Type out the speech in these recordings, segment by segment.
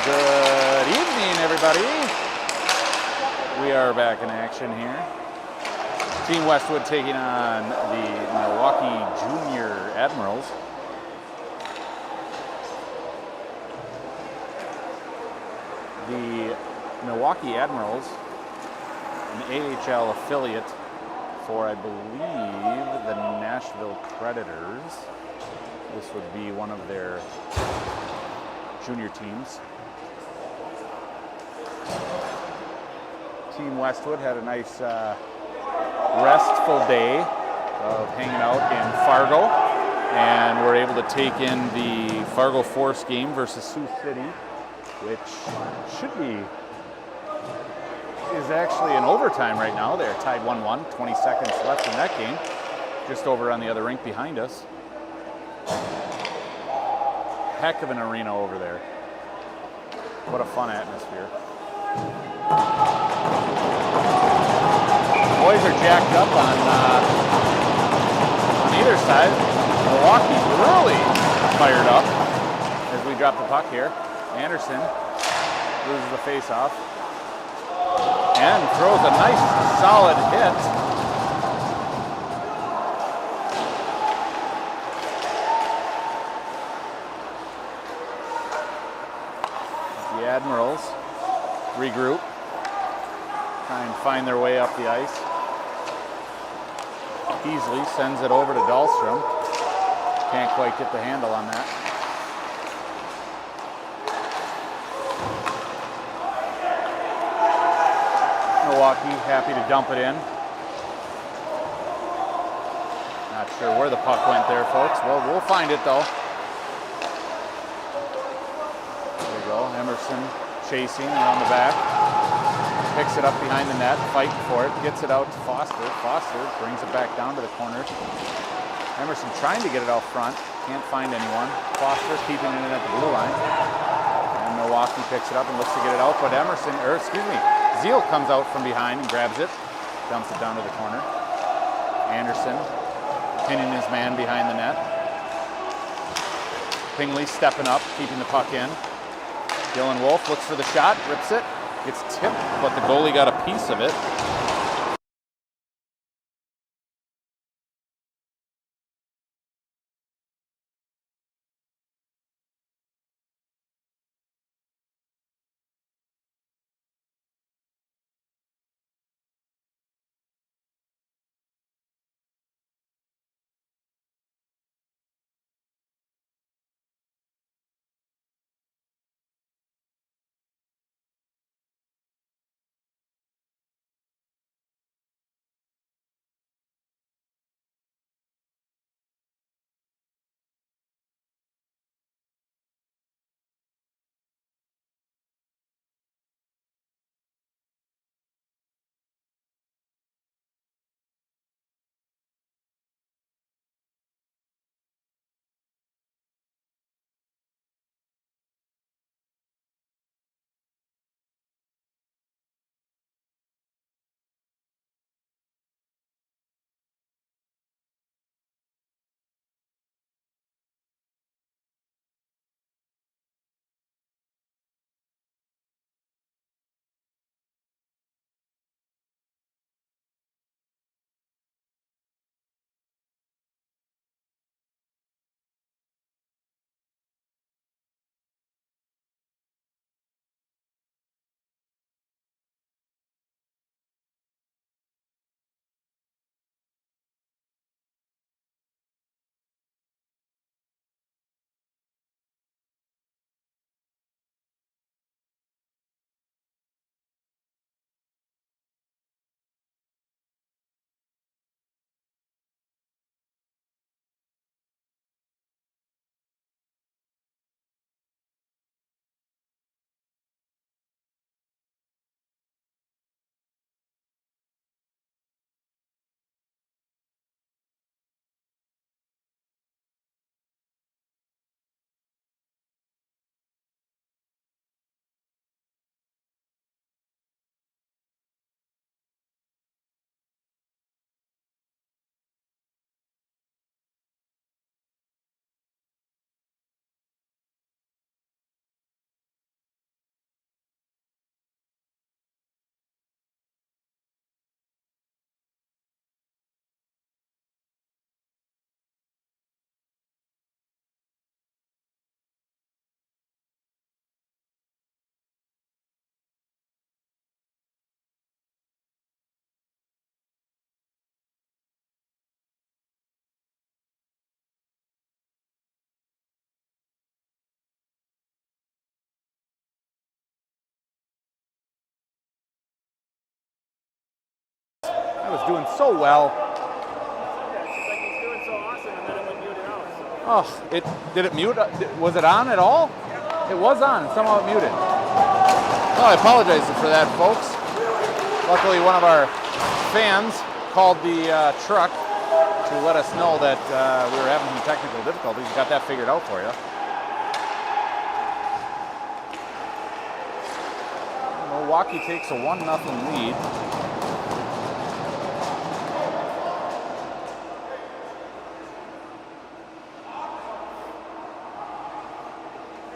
Good evening, everybody. We are back in action here. Team Westwood taking on the Milwaukee Junior Admirals. The Milwaukee Admirals, an AHL affiliate for, I believe, the Nashville Predators. This would be one of their junior teams. Team Westwood had a nice restful day of hanging out in Fargo, and we're able to take in the Fargo Force game versus Sioux City, which is actually in overtime right now. They're tied 1-1, 20 seconds left in that game, just over on the other rink behind us. Heck of an arena over there. What a fun atmosphere. Boys are jacked up on either side. Milwaukee really fired up as we drop the puck here. Anderson loses the face-off and throws a nice solid hit. The Admirals regroup, try and find their way up the ice. Easily sends it over to Dahlstrom. Can't quite get the handle on that. Milwaukee happy to dump it in. Not sure where the puck went there, folks. Well, we'll find it though. There we go. Emerson chasing around the back. Picks it up behind the net, fighting for it, gets it out to Foster. Foster brings it back down to the corner. Emerson trying to get it out front, can't find anyone. Foster keeping it in at the blue line. And Milwaukee picks it up and looks to get it out, but Zeal comes out from behind and grabs it, dumps it down to the corner. Anderson pinning his man behind the net. Pingley stepping up, keeping the puck in. Dylan Wolf looks for the shot, rips it. It's tipped, but the goalie got a piece of it. I was doing so well. Yeah, she's like, he's doing so awesome, and then it would mute it out. So. Oh, did it mute? Was it on at all? It was on, and somehow it muted. Well, I apologize for that, folks. Luckily, one of our fans called the truck to let us know that we were having some technical difficulties. Got that figured out for you. Milwaukee takes a 1-0 lead.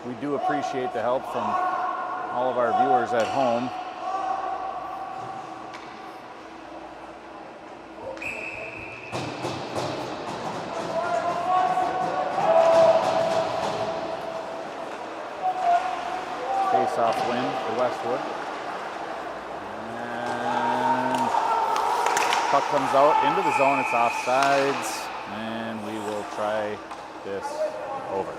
We do appreciate the help from all of our viewers at home. Face-off win for Westwood. And puck comes out into the zone. It's offsides, and we will try this over.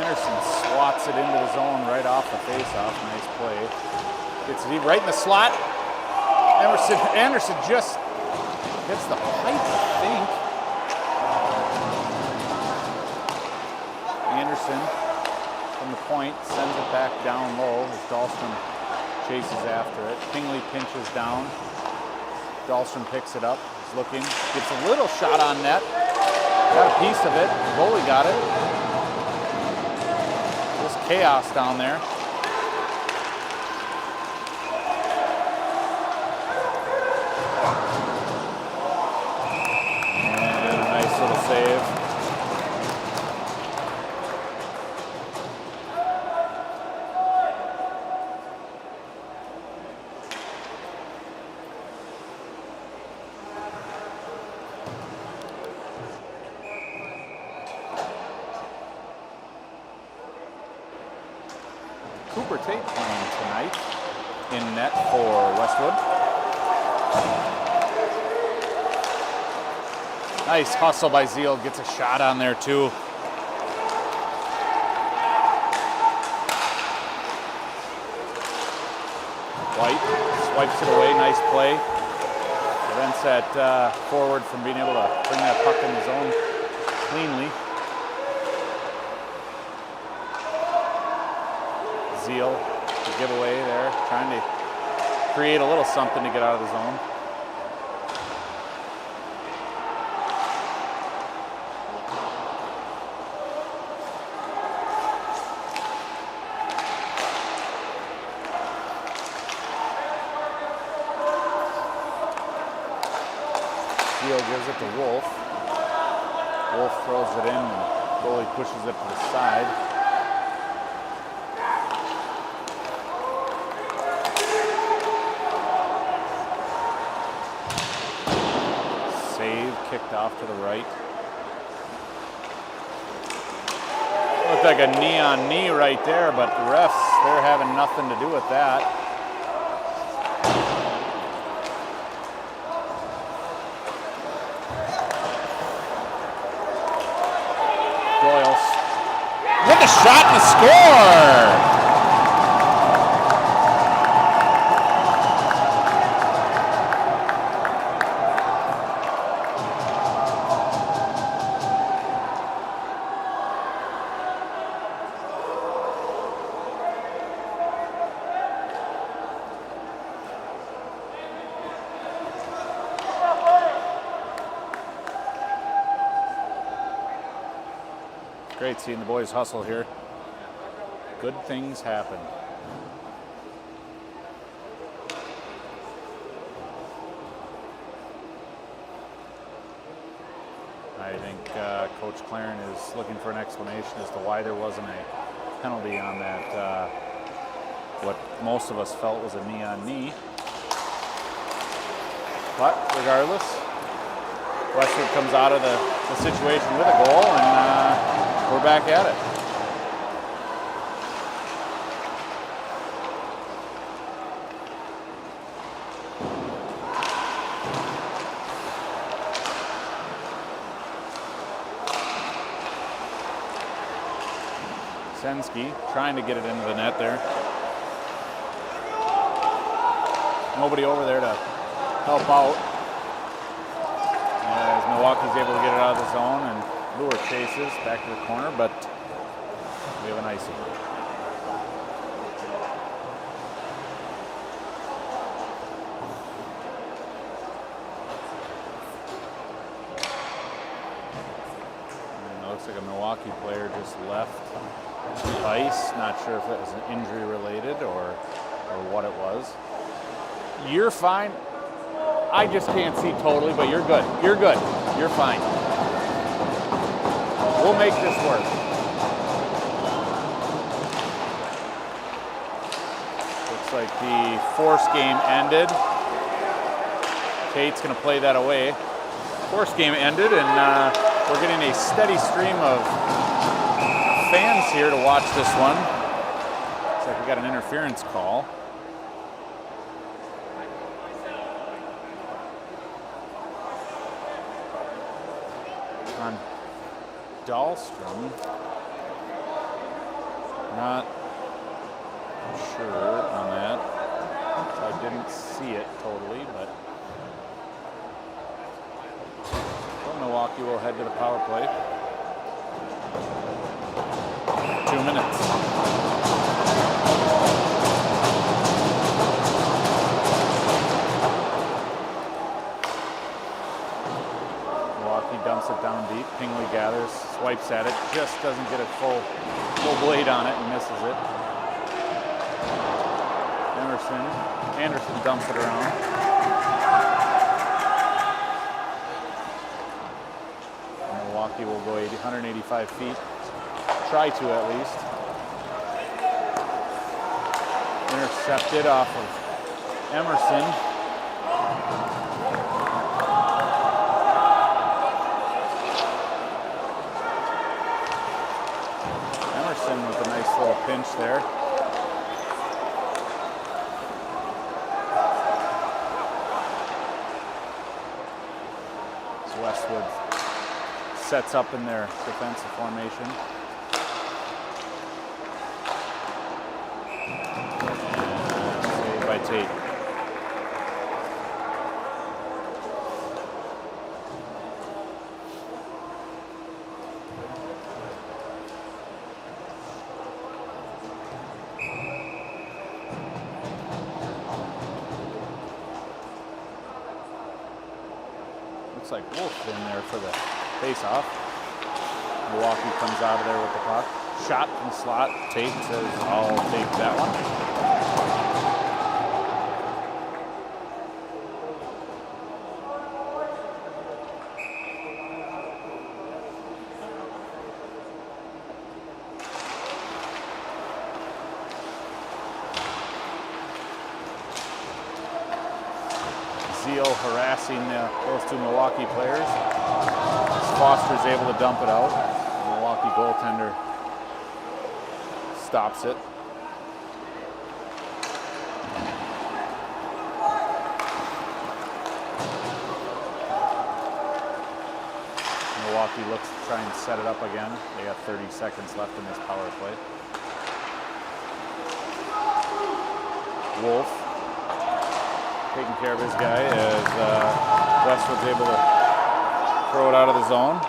Swats it into the zone right off the face-off. Nice play. Gets it right in the slot. Anderson just hits the pipe, I think. Anderson from the point sends it back down low as Dahlstrom chases after it. Pingley pinches down. Dahlstrom picks it up. He's looking. Gets a little shot on net. Got a piece of it. The goalie got it. Chaos down there. And a nice little save. Tate playing tonight in net for Westwood. Nice hustle by Zeal, gets a shot on there too. White swipes it away, nice play. Prevents that forward from being able to bring that puck in the zone cleanly. Zeal, the giveaway there, trying to create a little something to get out of the zone. Zeal gives it to Wolf. Wolf throws it in and goalie pushes it to the side. Kicked off to the right. Looked like a knee-on-knee right there, but the refs, they're having nothing to do with that. Doyle with a shot and a score! Great seeing the boys hustle here. Good things happen. I think Coach Claren is looking for an explanation as to why there wasn't a penalty on that, what most of us felt was a knee-on-knee. But regardless, Westwood comes out of the situation with a goal, and we're back at it. Sensky trying to get it into the net there. Nobody over there to help out. As Milwaukee's able to get it out of the zone, and Lure chases back to the corner, but we have an icing. And it looks like a Milwaukee player just left the ice. Not sure if it was an injury related or what it was. You're fine. I just can't see totally, but you're good. You're good. You're fine. We'll make this work. Looks like the force game ended. Kate's going to play that away. Force game ended, and we're getting a steady stream of fans here to watch this one. Looks like we got an interference call. On Dahlstrom, not sure on that. I didn't see it totally, but well, Milwaukee will head to the power play. 2 minutes. Dumps it down deep. Pingley gathers, swipes at it, just doesn't get a full blade on it and misses it. Anderson dumps it around. Milwaukee will go 185 feet. Try to at least. Intercepted off of Emerson. With a nice little pinch there. So Westwood sets up in their defensive formation. And save by Tate. Looks like Wolf in there for the face-off. Milwaukee comes out of there with the puck. Shot from the slot. Tate says, I'll take that one. Harassing those two Milwaukee players. Foster's able to dump it out. The Milwaukee goaltender stops it. Milwaukee looks to try and set it up again. They got 30 seconds left in this power play. Wolf taking care of his guy as Westwood's able to throw it out of the zone.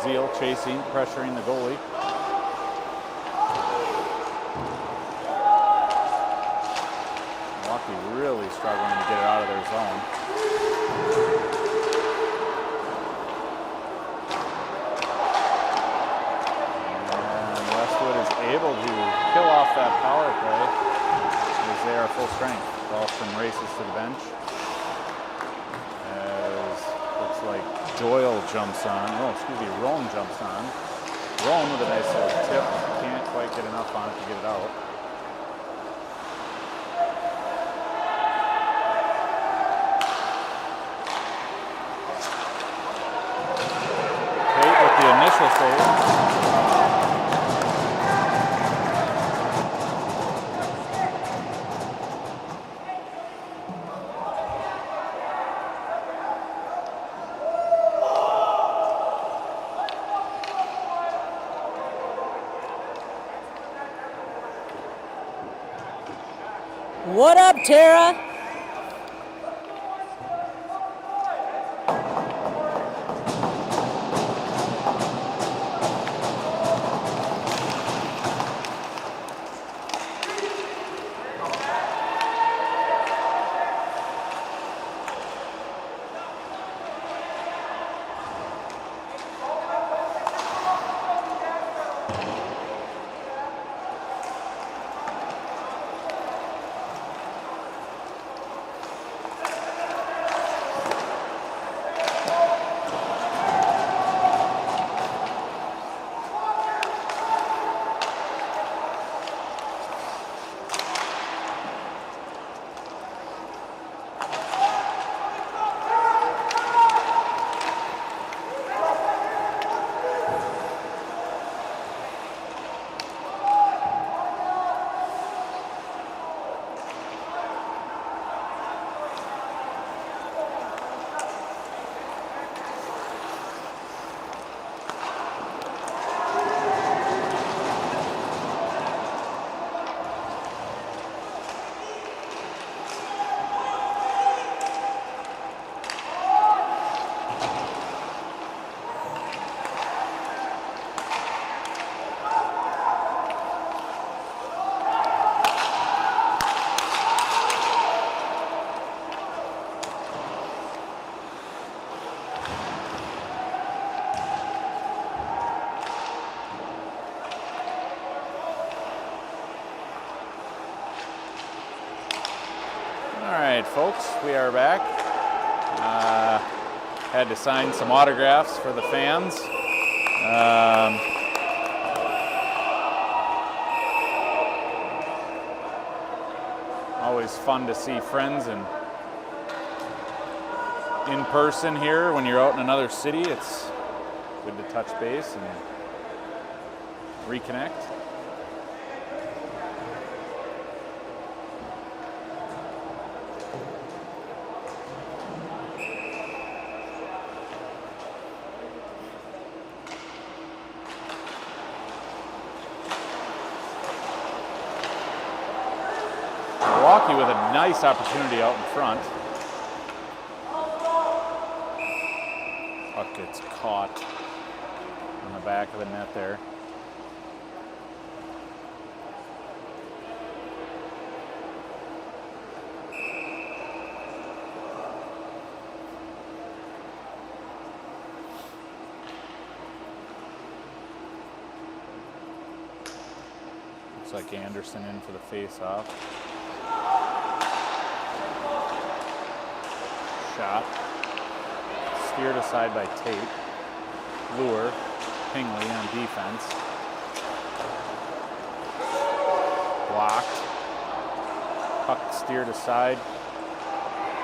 Zeal chasing, pressuring the goalie. Milwaukee really struggling to get it out of their zone. And Westwood is able to kill off that power play as they are full strength. Dahlstrom races to the bench as looks like Doyle jumps on. Roan jumps on. Roan with a nice little tip. Can't quite get enough on it to get it out. Tate with the initial save. What up, Tara? Folks, we are back. Had to sign some autographs for the fans. Always fun to see friends and in person here when you're out in another city. It's good to touch base and reconnect. Milwaukee with a nice opportunity out in front. Puck gets caught on the back of the net there. Looks like Anderson in for the face-off. Shot. Steered aside by Tate. Lure. Pingley on defense. Blocked. Puck steered aside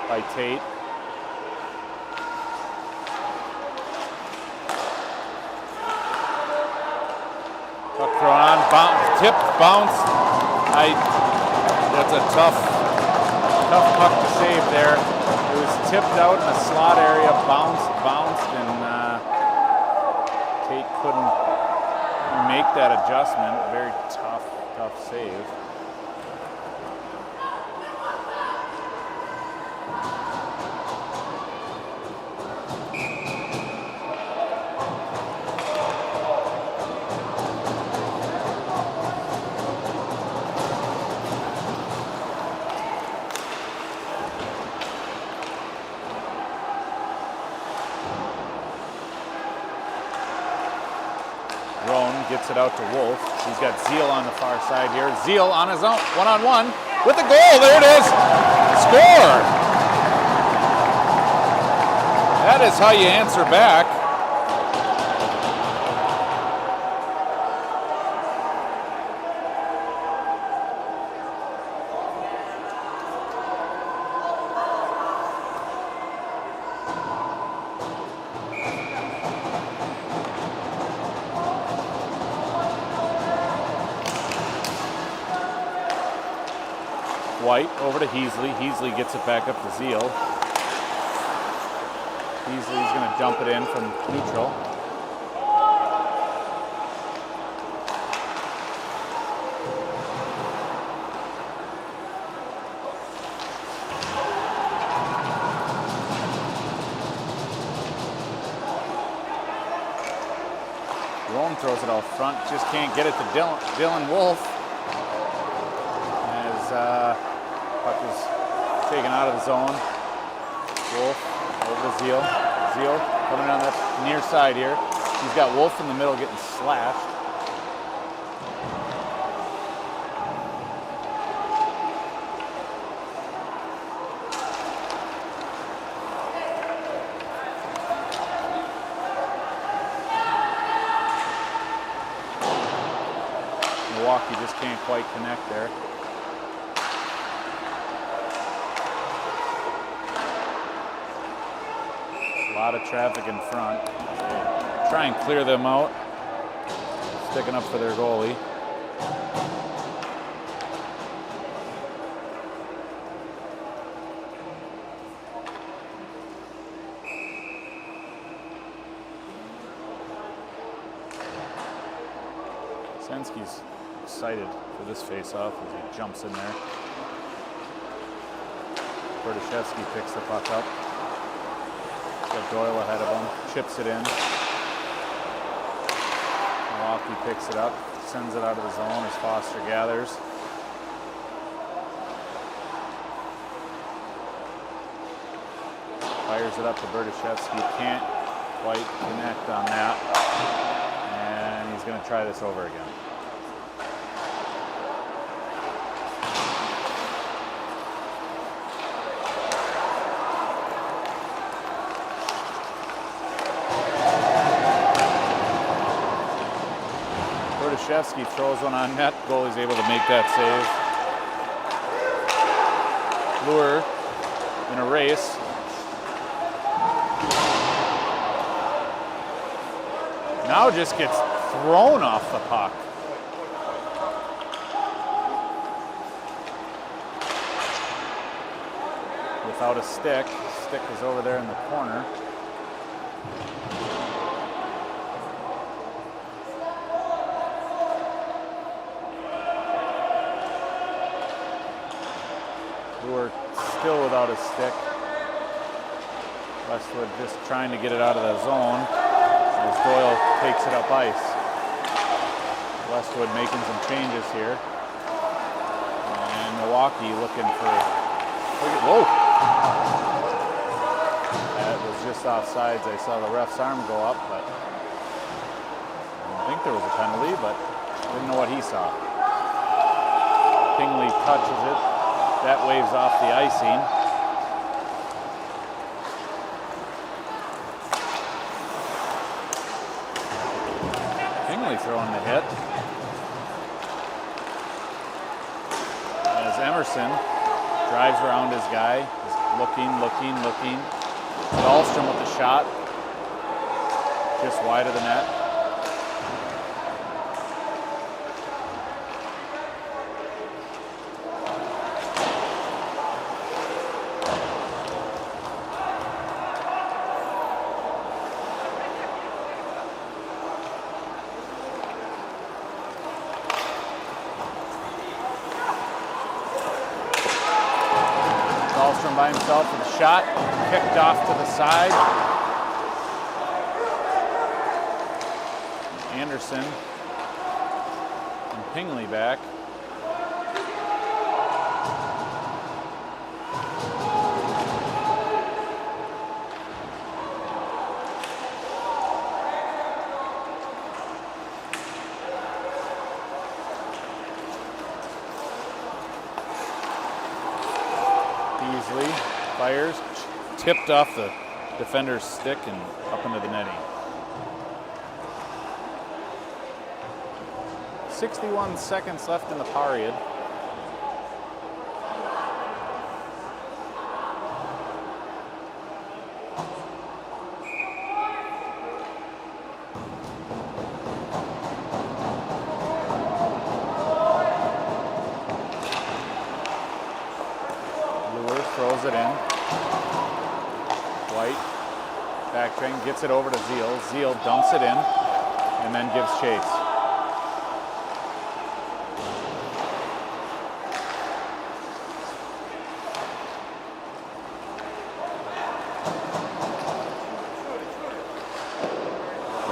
by Tate. Puck thrown on. Tipped. Bounce. That's a tough puck to save there. It was tipped out in the slot area, bounced, and Tate couldn't make that adjustment. Very tough save. Gets it out to Wolf. He's got Zeal on the far side here. Zeal on his own, one-on-one with the goal. There it is. Score! That is how you answer back. White over to Heasley. Heasley gets it back up to Zeal. Heasley's going to dump it in from neutral. throws it out front. Just can't get it to Dylan Wolf. As puck is taken out of the zone. Wolf over to Zeal. Zeal coming on that near side here. He's got Wolf in the middle getting slashed. Milwaukee just can't quite connect there. A lot of traffic in front. Try and clear them out. Sticking up for their goalie. Sensky's excited for this face-off as he jumps in there. Berdashevsky picks the puck up. Got Doyle ahead of him, chips it in. Milwaukee picks it up, sends it out of the zone as Foster gathers. Fires it up to Berdashevsky, can't quite connect on that. And he's going to try this over again. Berdashevsky throws one on net. Goalie's able to make that save. Lure in a race. Now just gets thrown off the puck. Without a stick. Stick is over there in the corner. Lure still without a stick. Westwood just trying to get it out of the zone as Doyle takes it up ice. Westwood making some changes here. And Milwaukee looking for, whoa! That was just offsides. I saw the ref's arm go up, but I didn't think there was a penalty, but didn't know what he saw. Pingley touches it. That waves off the icing. Throwing the hit. As Emerson drives around his guy, just looking. Dahlstrom with the shot. Just wide of the net. By himself with a shot, kicked off to the side. Anderson and Pingley back. Fires, tipped off the defender's stick and up into the netting. 61 seconds left in the period. Throws it in. White backtrain, gets it over to Zeal. Zeal dumps it in and then gives chase.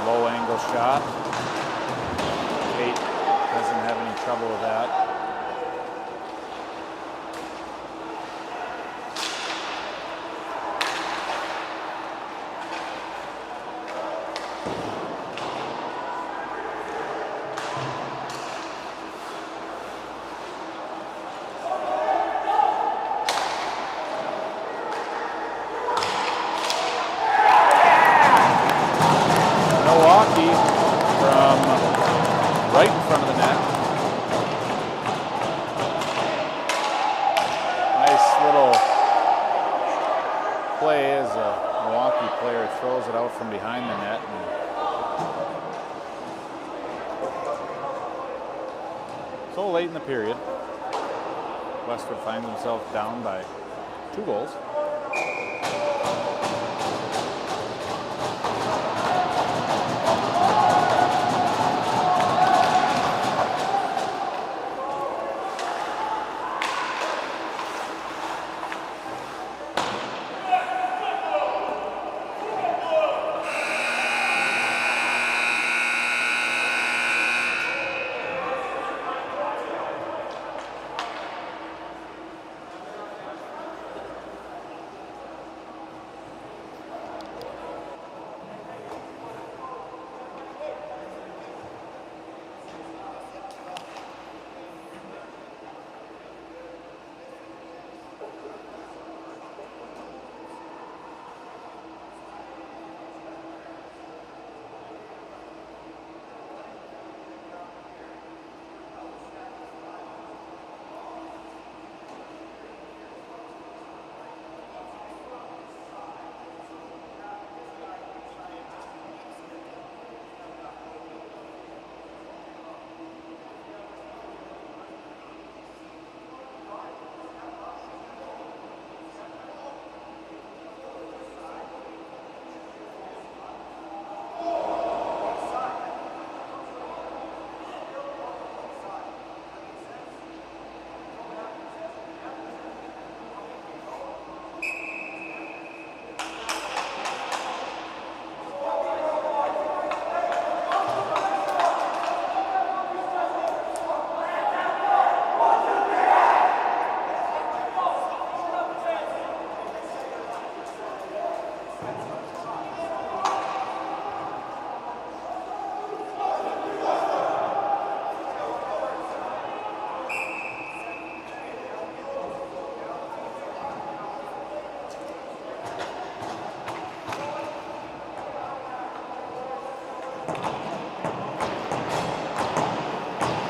Low angle shot. trouble with that. Milwaukee from right in front of the net. Nice little play as a Milwaukee player throws it out from behind the net. And so late in the period, Westwood finds himself down by 2 goals.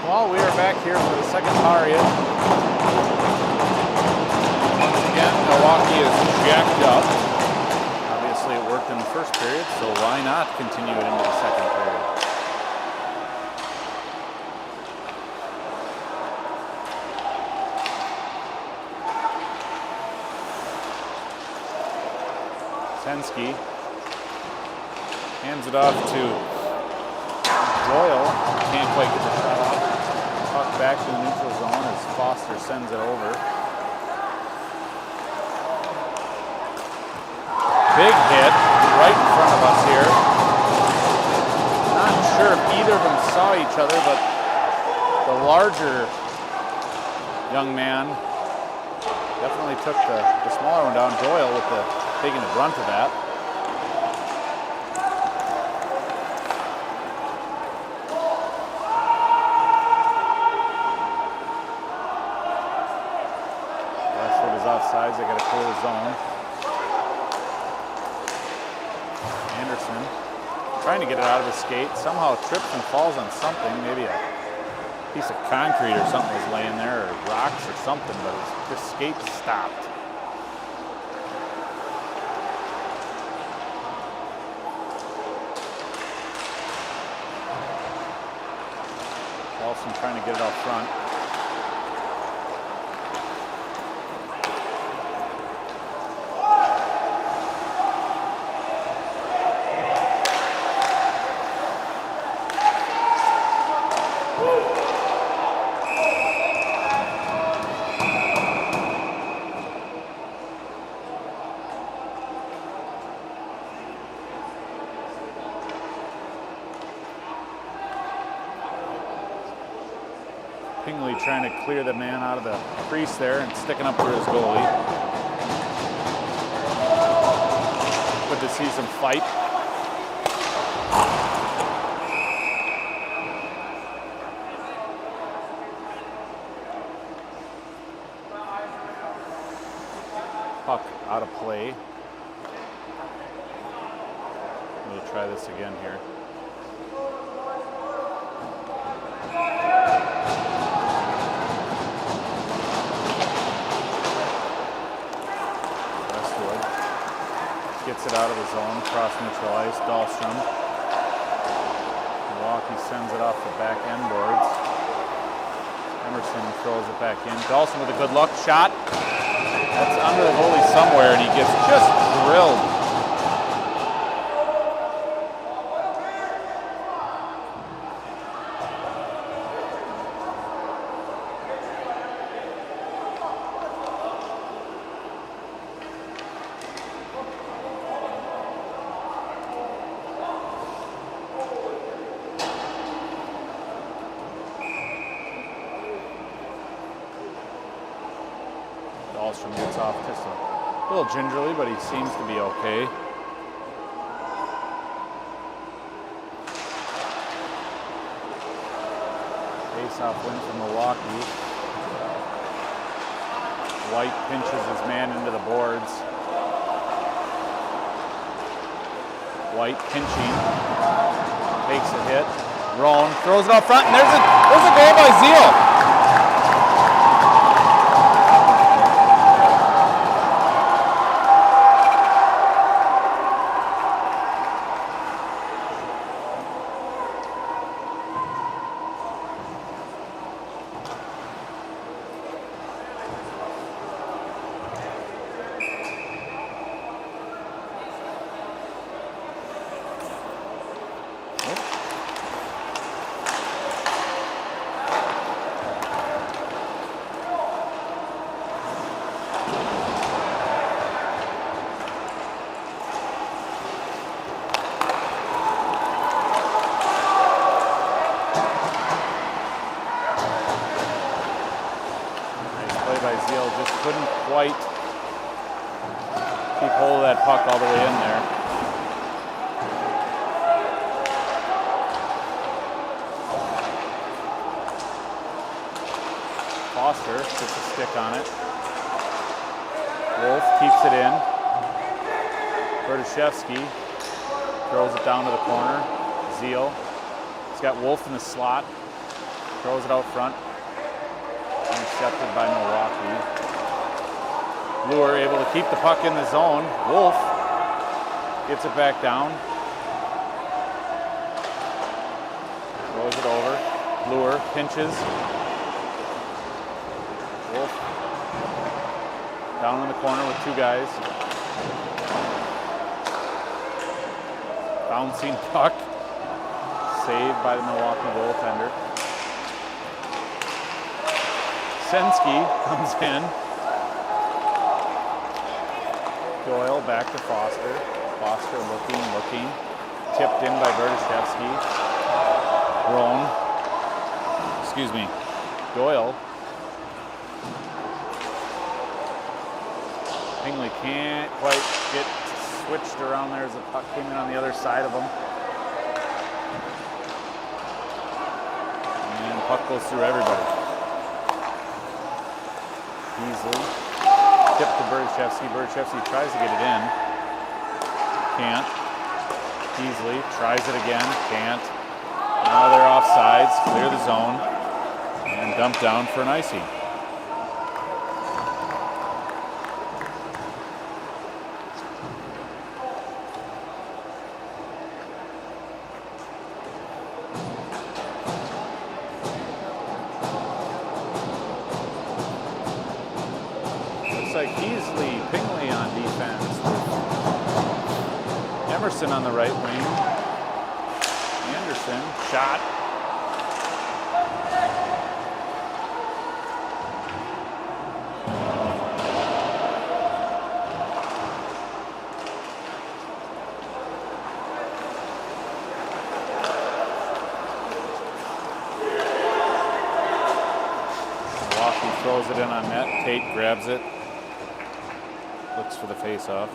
Well, we are back here for the second period. Once again, Milwaukee is jacked up. Obviously, it worked in the first period, so why not continue it into the second period? Sensky hands it off to Doyle. Can't quite get the shot off. Puck back to the neutral zone as Foster sends it over. Big hit right in front of us here. Not sure if either of them saw each other, but the larger young man definitely took the smaller one down. Doyle with taking the brunt of that. Offsides, they got to clear the zone. Anderson trying to get it out of his skate. Somehow trips and falls on something. Maybe a piece of concrete or something was laying there, or rocks or something, but his skate stopped. Olsen trying to get it out front. Pingley trying to clear the man out of the crease there and sticking up for his goalie. Good to see some fight. Puck out of play. We'll try this again here. Westwood gets it out of the zone, cross neutral ice. Dahlstrom. Milwaukee sends it off the back end boards. Emerson throws it back in. Dahlstrom with a good look shot. That's under the goalie somewhere, and he gets just drilled. Dahlstrom gets off just a little gingerly, but he seems to be okay. Face-off win for Milwaukee. White pinches his man into the boards. White pinching, takes a hit. Roan throws it up front, and there's a goal by Zeal. Just couldn't quite keep hold of that puck all the way in there. Foster puts a stick on it. Wolf keeps it in. Berdyshevsky throws it down to the corner. Zeal. He's got Wolf in the slot. Throws it out front. Intercepted by Milwaukee. Luer able to keep the puck in the zone. Wolf gets it back down. Throws it over. Luer pinches. Wolf down in the corner with two guys. Bouncing puck. Saved by the Milwaukee goaltender. Sensky comes in. Doyle back to Foster. Foster looking. Tipped in by Berdyshevsky. Doyle. Pingley can't quite get switched around there as the puck came in on the other side of him. And the puck goes through everybody. Easily. Tip to Berdyshevsky. Berdyshevsky tries to get it in. Can't. Easily tries it again. Can't. Now they're off sides. Clear the zone. And dump down for an icing. Like Heasley, Pingley on defense. Emerson on the right wing. Anderson, shot. Milwaukee throws it in on net. Tate grabs it. Looks for the face-off.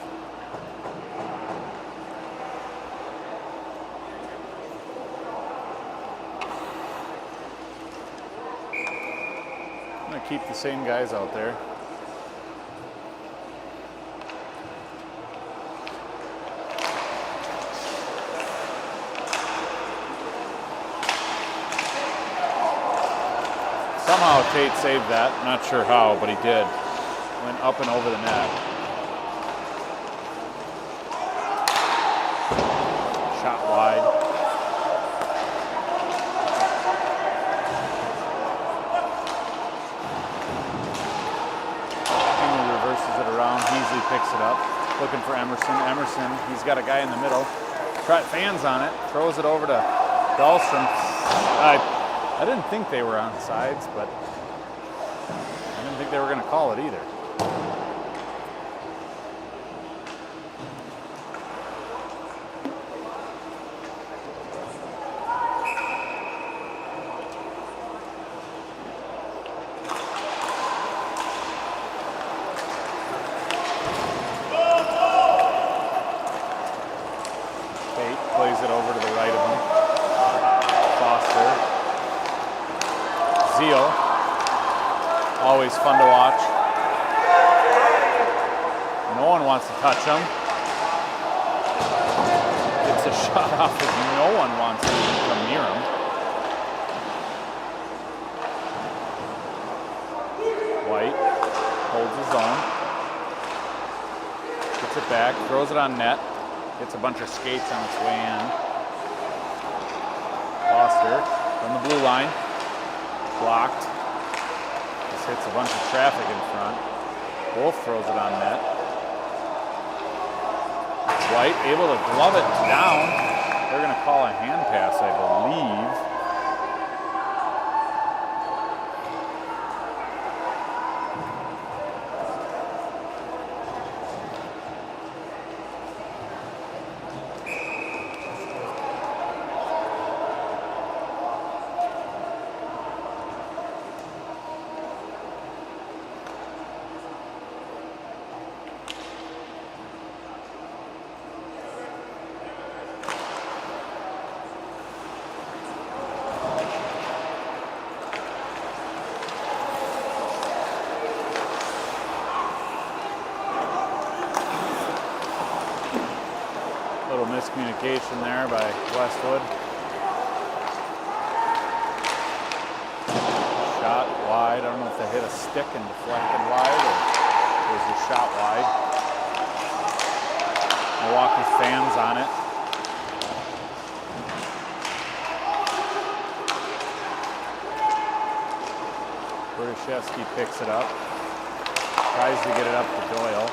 I'm going to keep the same guys out there. Somehow Tate saved that. Not sure how, but he did. Went up and over the net. Shot wide. Henry reverses it around. Heasley picks it up. Looking for Emerson. Emerson, he's got a guy in the middle. Fans on it. Throws it over to Dahlstrom. I didn't think they were on sides, but I didn't think they were going to call it either. Tate plays it over to the right of him. Foster. Zeal, always fun to watch. No one wants to touch him. Gets a shot off as no one wants to even come near him. White holds his own. Gets it back, throws it on net. Gets a bunch of skates on its way in. Foster from the blue line. Blocked. Just hits a bunch of traffic in front. Wolf throws it on net. White able to glove it down. They're going to call a hand pass, I believe. Little miscommunication there by Westwood. Shot wide. I don't know if they hit a stick and deflected wide or it was a shot wide. Milwaukee fans on it. Berdyshevsky picks it up. Tries to get it up to Doyle.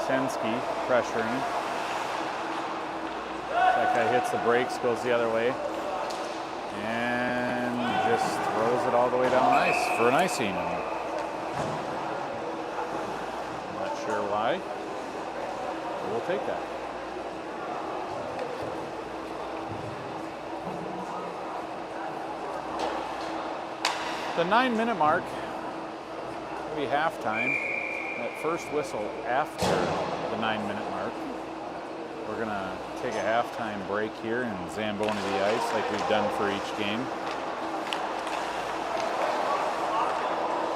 Sensky pressuring. That guy hits the brakes, goes the other way, and just throws it all the way down ice for an icing. Not sure why, but we'll take that. The 9-minute mark, maybe halftime. That first whistle after the 9-minute mark. We're gonna take a halftime break here and Zamboni the ice like we've done for each game.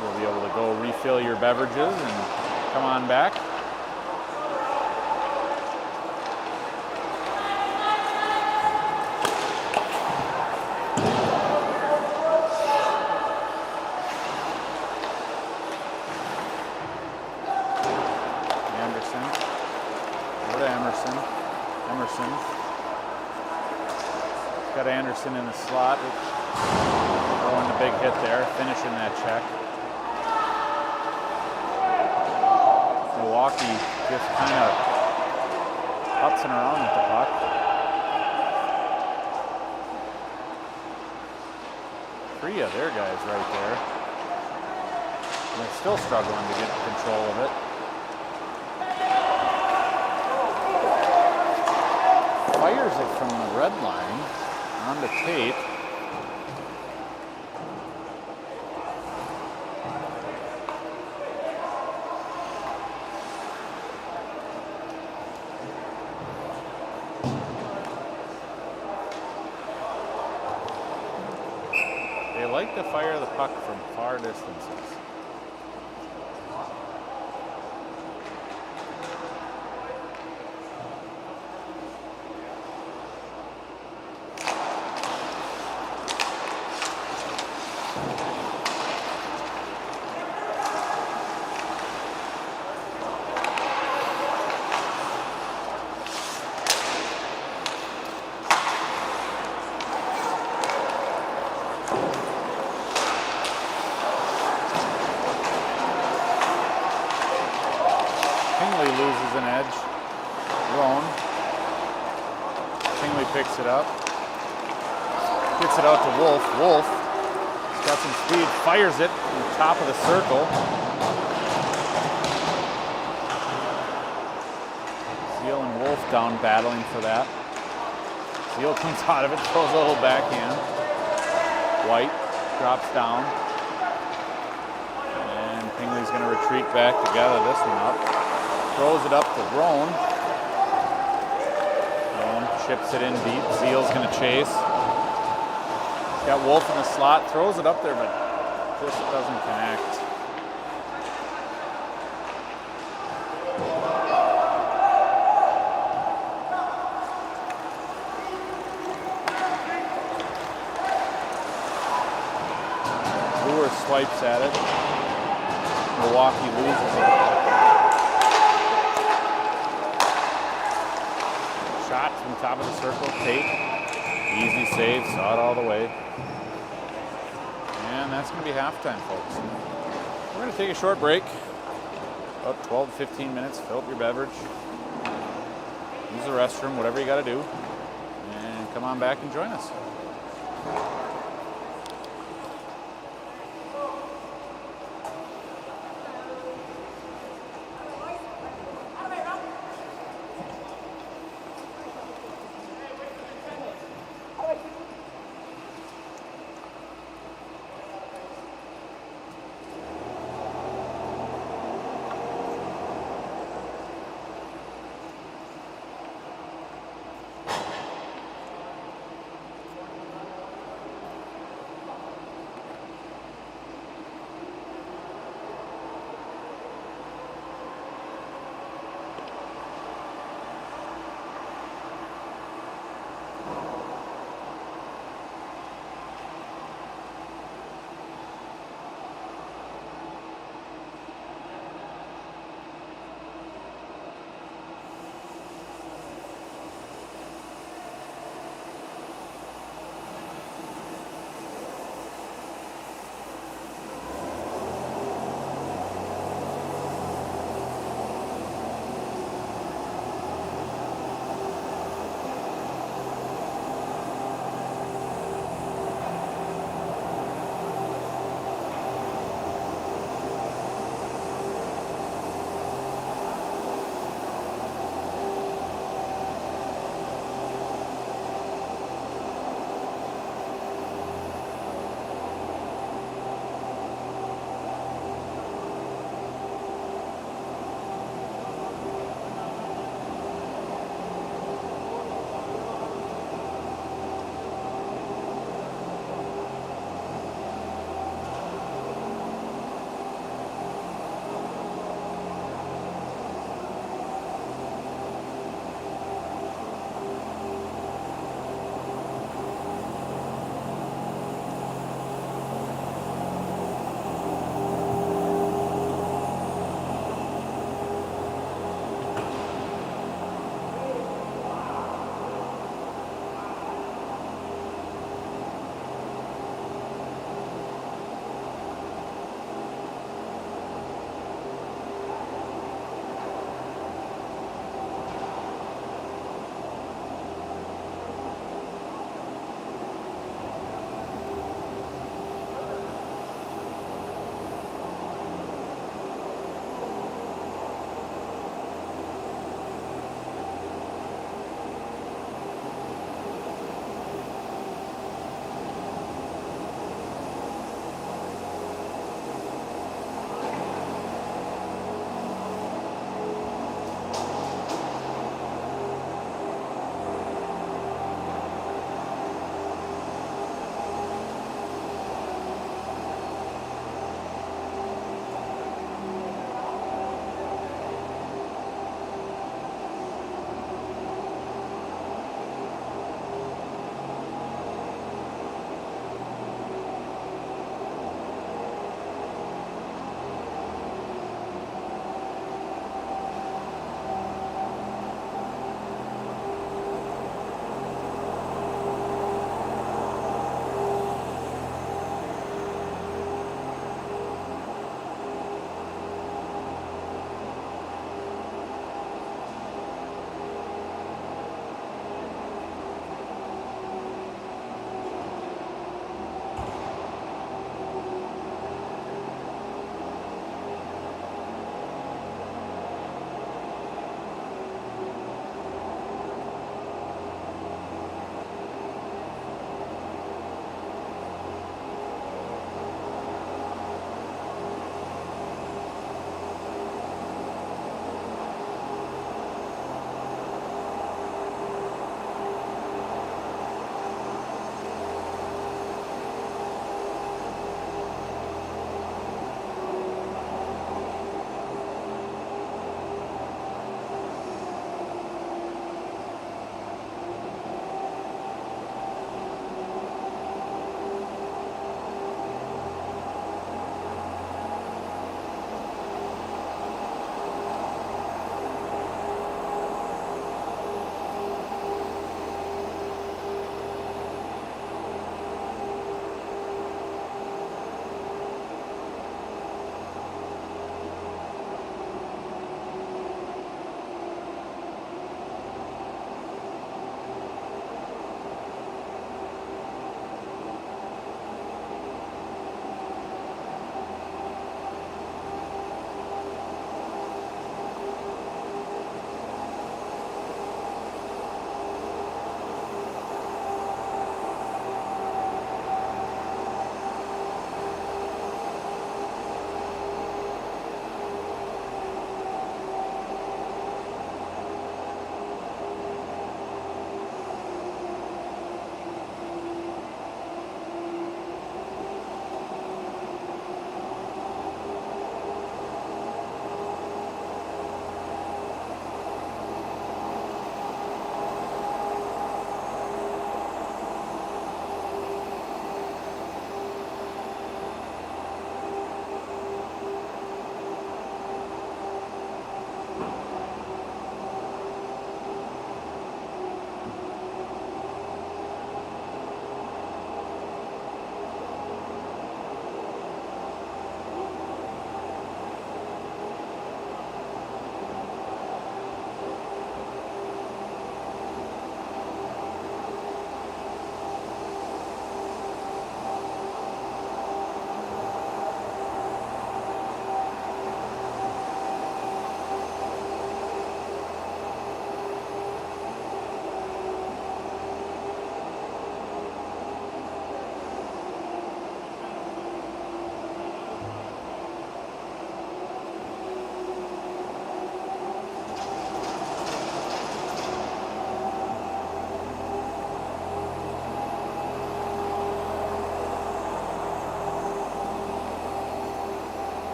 You'll be able to go refill your beverages and come on back. Got Anderson in the slot, throwing the big hit there, finishing that check. Milwaukee just kind of putzing around with the puck. Three of their guys right there. And they're still struggling to get control of it. Fires it from the red line onto Tate. They like to fire the puck from far distances. Loses an edge. Roan. Tingley picks it up. Gets it out to Wolf. Wolf has got some speed. Fires it in the top of the circle. Seal and Wolf down battling for that. Seal comes out of it, throws a little backhand. White drops down. And Tingley's going to retreat back to gather this one up. Throws it up to Roan. Roan chips it in deep. Zeal's going to chase. Got Wolf in the slot. Throws it up there, but just doesn't connect. Brewer swipes at it. Milwaukee loses it. Shot from top of the circle, Tate. Easy save, saw it all the way. And that's going to be halftime, folks. We're going to take a short break. About 12 to 15 minutes. Fill up your beverage. Use the restroom, whatever you got to do. And come on back and join us.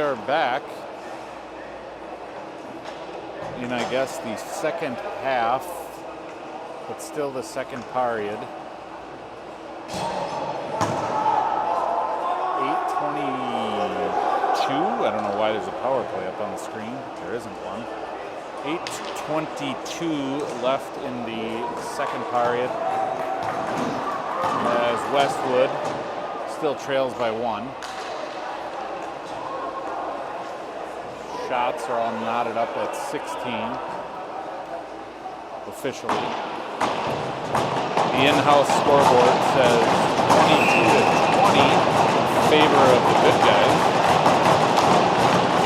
are back in, I guess, the second half, but still the second period. 8:22. I don't know why there's a power play up on the screen. There isn't one. 8:22 left in the second period, as Westwood still trails by 1. Shots are all knotted up at 16 officially. The in-house scoreboard says 22-20 in favor of the good guys.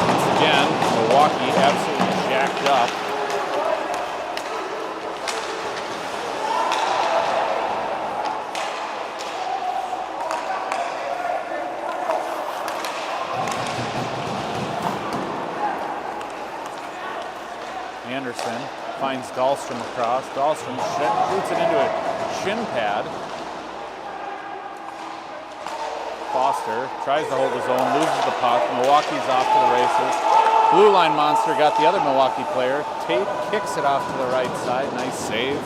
Once again, Milwaukee absolutely jacked up. Anderson finds Dahlstrom across. Dahlstrom shoots it into a shin pad. Foster tries to hold his own, loses the puck. Milwaukee's off to the races. Blue line monster got the other Milwaukee player. Tate kicks it off to the right side. Nice save.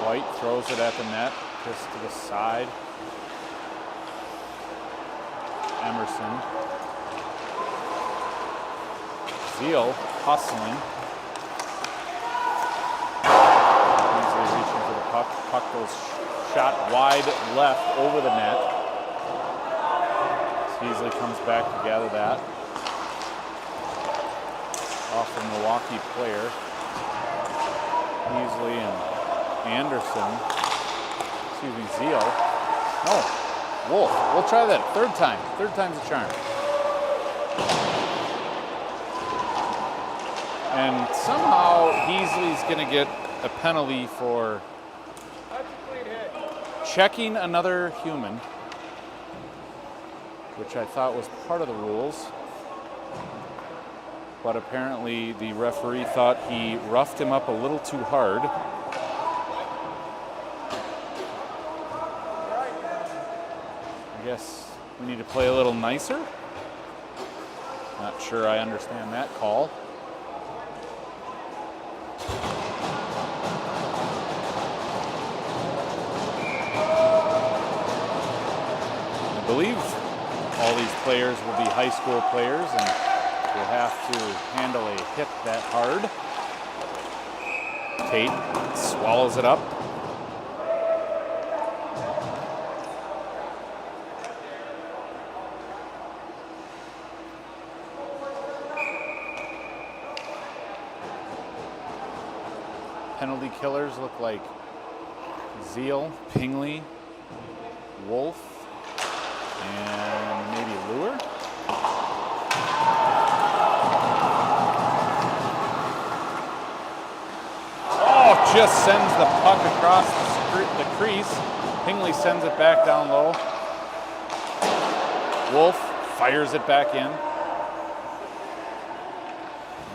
White throws it at the net, just to the side. Emerson. Zeal hustling. Easily reaching for the puck. Puck goes shot wide left over the net. Beasley comes back to gather that. Off the Milwaukee player. Beasley and Anderson. Excuse me, Zeal. No, Wolf. We'll try that third time. Third time's a charm. And somehow Beasley's going to get a penalty for checking another human, which I thought was part of the rules. But apparently the referee thought he roughed him up a little too hard. I guess we need to play a little nicer. Not sure I understand that call. I believe all these players will be high school players and will have to handle a hit that hard. Tate swallows it up. Penalty killers look like Zeal, Pingley, Wolf, and maybe Lure. Oh, just sends the puck across the crease. Pingley sends it back down low. Wolf fires it back in.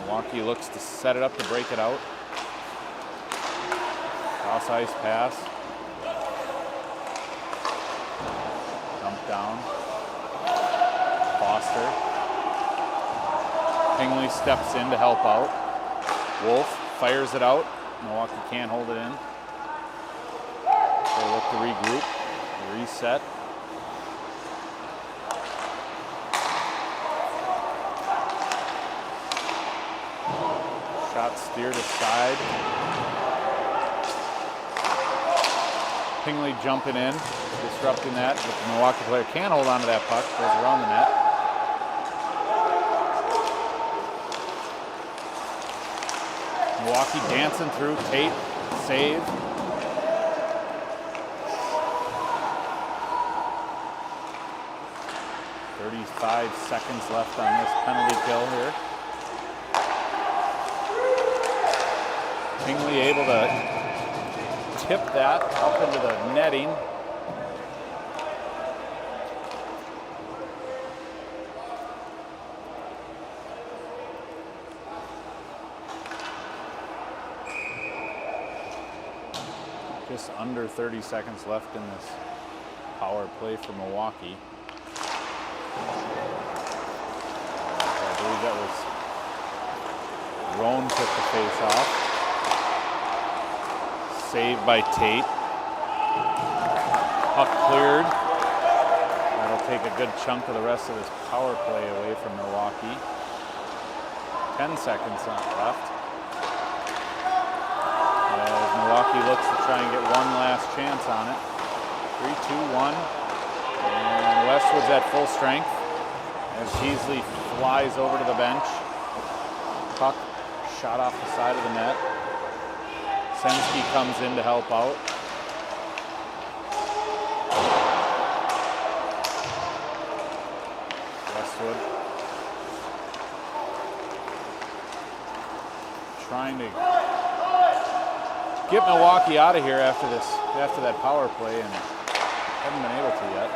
Milwaukee looks to set it up to break it out. Cross ice pass. Dump down. Foster. Pingley steps in to help out. Wolf fires it out. Milwaukee can't hold it in. They look to regroup, reset. Shot steered aside. Pingley jumping in, disrupting that, but the Milwaukee player can't hold on to that puck, goes around the net. Milwaukee dancing through, Tate, save. .35 seconds left on this penalty kill here. Pingley able to tip that up into the netting. Just under 30 seconds left in this power play for Milwaukee. I believe that was Roan took the face off. Saved by Tate. Puck cleared. That'll take a good chunk of the rest of this power play away from Milwaukee. 10 seconds left. As Milwaukee looks to try and get one last chance on it. 3, 2, 1. And Westwood's at full strength as Heasley flies over to the bench. Puck shot off the side of the net. Sensky comes in to help out. Westwood trying to get Milwaukee out of here after that power play, and haven't been able to yet.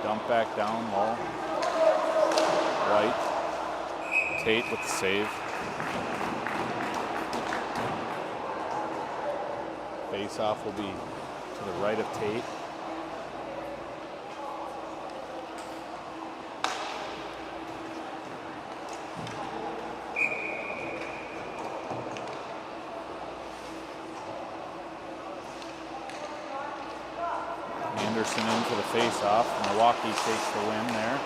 Dump back down low. Right. Tate with the save. Face-off will be to the right of Tate. Anderson in for the face-off. Milwaukee takes the win there.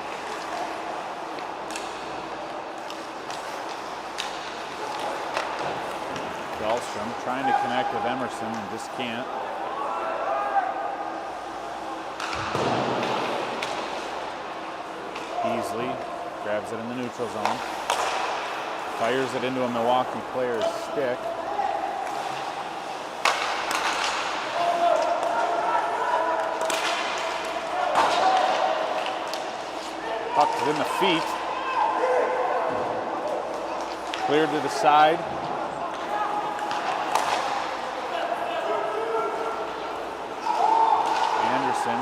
Dahlstrom trying to connect with Emerson and just can't. Heasley grabs it in the neutral zone. Fires it into a Milwaukee player's stick. Puck is in the feet. Cleared to the side. Anderson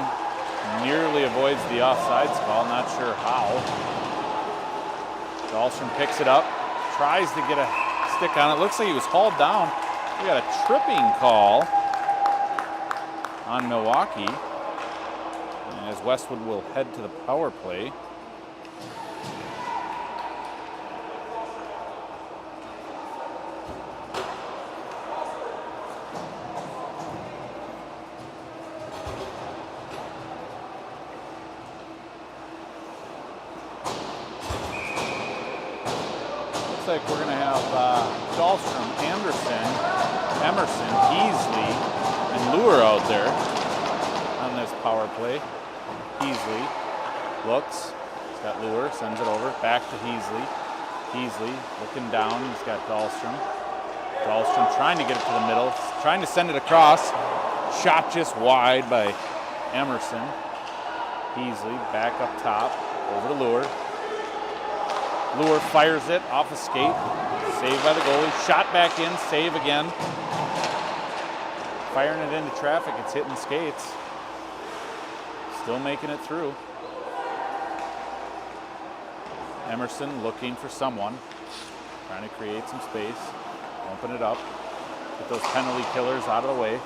nearly avoids the offsides call, not sure how. Dahlstrom picks it up, tries to get a stick on it. Looks like he was hauled down. We got a tripping call on Milwaukee. And as Westwood will head to the power play. Like we're going to have Dahlstrom, Anderson, Emerson, Heasley, and Luer out there on this power play. Heasley looks, he's got Luer, sends it over, back to Heasley. Heasley looking down, he's got Dahlstrom. Dahlstrom trying to get it to the middle, trying to send it across. Shot just wide by Emerson. Heasley back up top, over to Luer. Luer fires it off a skate, saved by the goalie, shot back in, save again. Firing it into traffic, it's hitting skates. Still making it through. Emerson looking for someone, trying to create some space, open it up, get those penalty killers out of the way.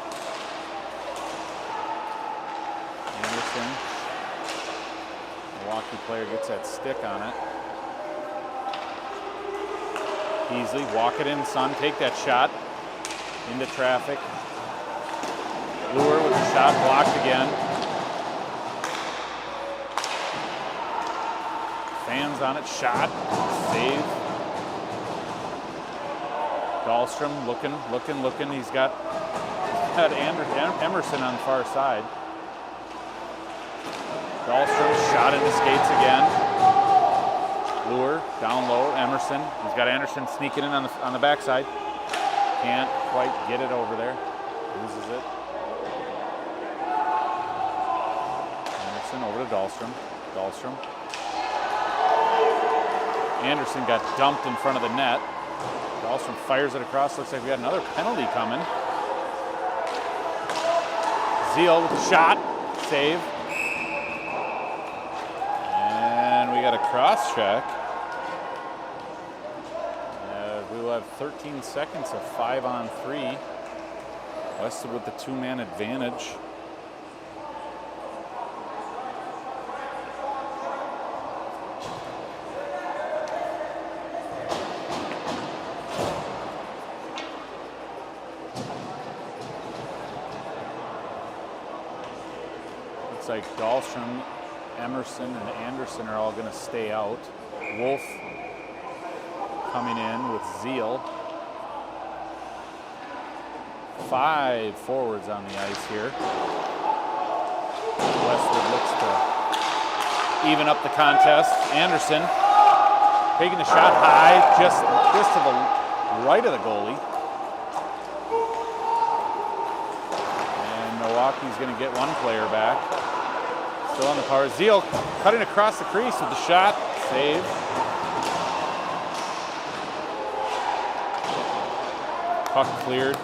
Anderson, Milwaukee player gets that stick on it. Heasley, walk it in, son, take that shot into traffic. Luer with the shot, blocked again. Fans on it, shot, save. Dahlstrom looking. He's got Emerson on the far side. Dahlstrom shot into skates again. Luer down low, Emerson. He's got Anderson sneaking in on the backside. Can't quite get it over there. Loses it. Anderson over to Dahlstrom. Dahlstrom. Anderson got dumped in front of the net. Dahlstrom fires it across. Looks like we got another penalty coming. Zeal with the shot. Save. And we got a cross check. We will we'll have 13 seconds of 5-on-3. Westwood with the 2-man advantage. Looks like Dahlstrom, Emerson, and Anderson are all going to stay out. Wolf coming in with Zeal. 5 forwards on the ice here. Westwood looks to even up the contest. Anderson taking the shot high, just to the right of the goalie. And Milwaukee's going to get one player back. Still on the power. Zeal cutting across the crease with the shot. Save. Puck cleared.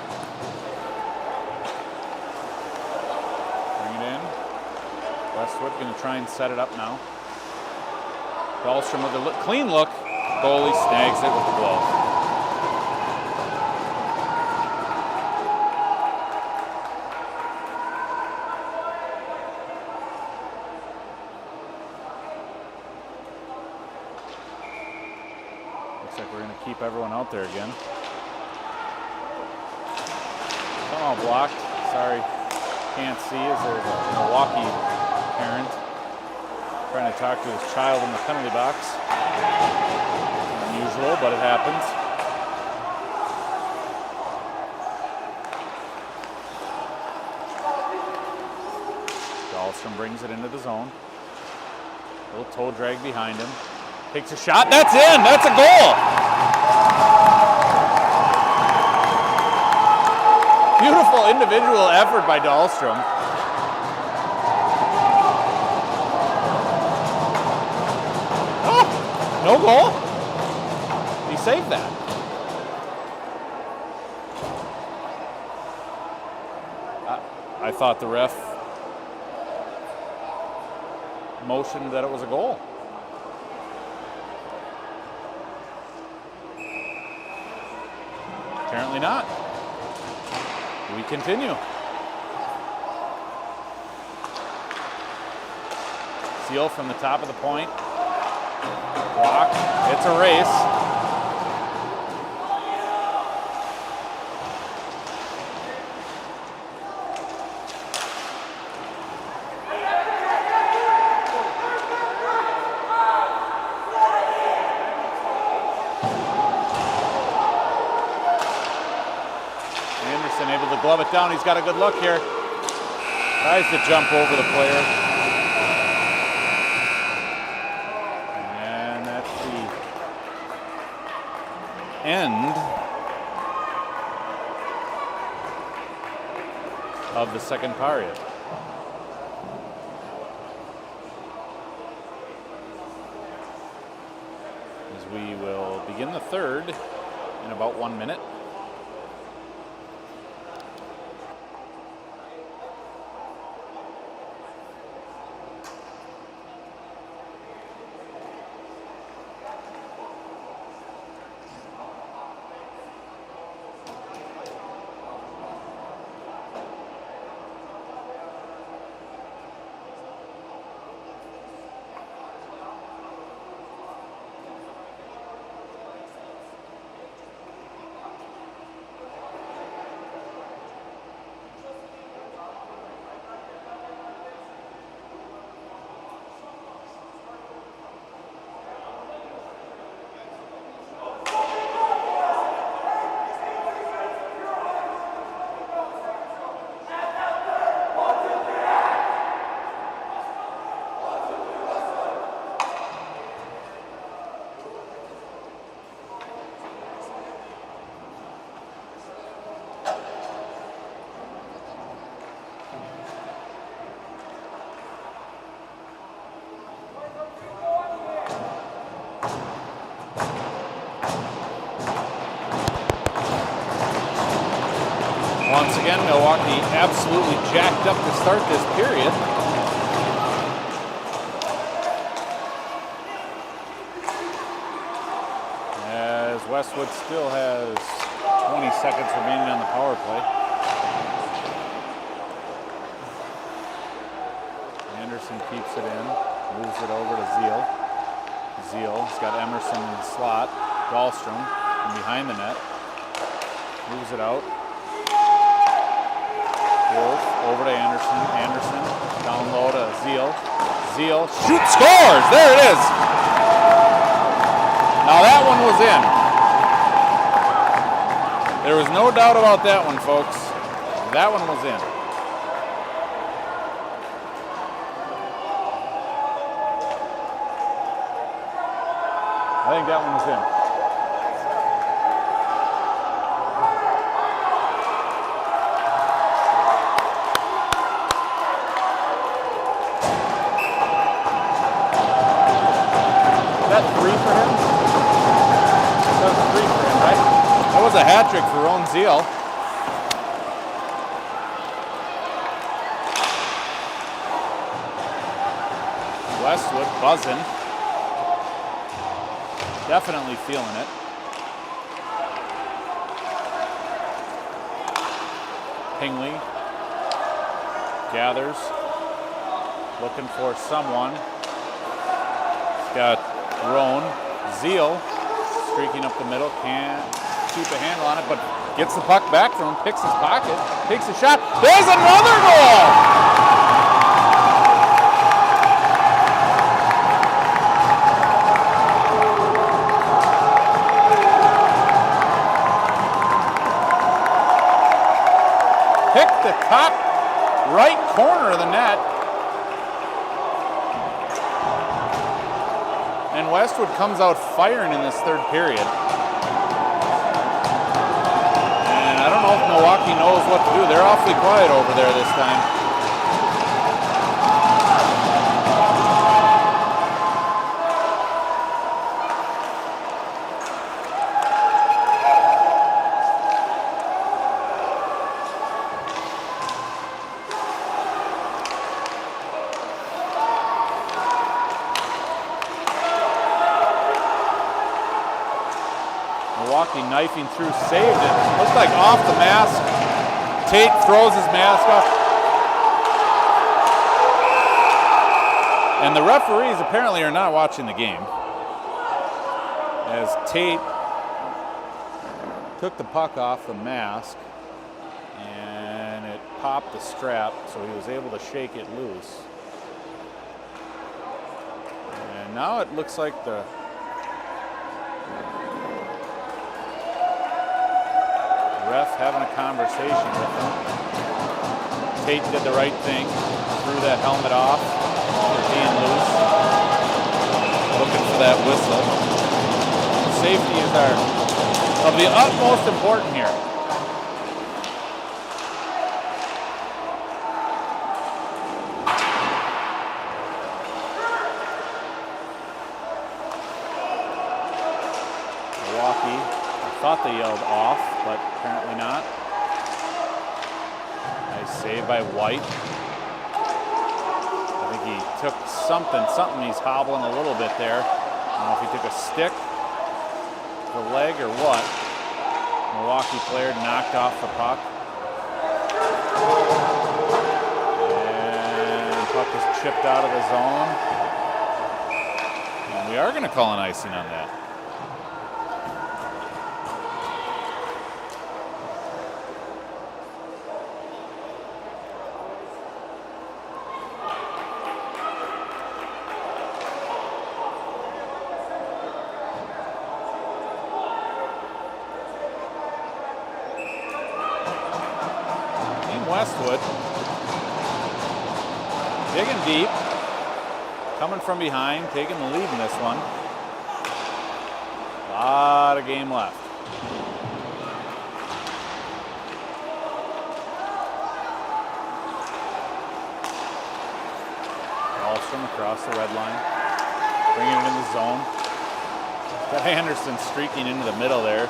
Bring it in. Westwood going to try and set it up now. Dahlstrom with a clean look. Goalie snags it with the glove. Looks like we're going to keep everyone out there again. All blocked. Sorry, can't see as there's a Milwaukee parent trying to talk to his child in the penalty box. Unusual, but it happens. Dahlstrom brings it into the zone. Little toe drag behind him. Takes a shot. That's in. That's a goal. Beautiful individual effort by Dahlstrom. Oh, no goal? He saved that. I thought the ref motioned that it was a goal. Apparently not. We continue. Zeal from the top of the point. Block. It's a race. Able to glove it down. He's got a good look here. Tries to jump over the player. And that's the end of the second period. As we will begin the third in about 1 minute. Once again, Milwaukee absolutely jacked up to start this period. As Westwood still has 20 seconds remaining on the power play. Anderson keeps it in, moves it over to Zeal. Zeal's got Emerson in the slot. Dahlstrom from behind the net. Moves it out. Wolf over to Anderson. Anderson down low to Zeal. Zeal shoots, scores! There it is! Now that one was in. There was no doubt about that one, folks. That one was in. I think that one was in. Is that 3 for him? That was 3 for him, right? That was a hat trick for Ron Zeal. Westwood buzzing. Definitely feeling it. Hingley gathers, looking for someone. He's got Roan. Zeal streaking up the middle, can't keep a handle on it, but gets the puck back from him, picks his pocket, takes a shot. There's another goal! Picked the top right corner of the net. And Westwood comes out firing in this third period. And I don't know if Milwaukee knows what to do. They're awfully quiet over there this time. Milwaukee knifing through, saved it. Looks like off the mask. Tate throws his mask off. And the referees apparently are not watching the game, as Tate took the puck off the mask and it popped the strap, so he was able to shake it loose. And now it looks like the ref having a conversation with him. Tate did the right thing, threw that helmet off, being loose, looking for that whistle. Safety is of the utmost importance here. Milwaukee, I thought they yelled off, but apparently not. Nice save by White. I think he took something, he's hobbling a little bit there. I don't know if he took a stick, the leg, or what. Milwaukee player knocked off the puck. And puck is chipped out of the zone. And we are going to call an icing on that. Westwood digging deep, coming from behind, taking the lead in this one. A lot of game left. Dahlstrom across the red line, bringing it in the zone. Got Anderson streaking into the middle there.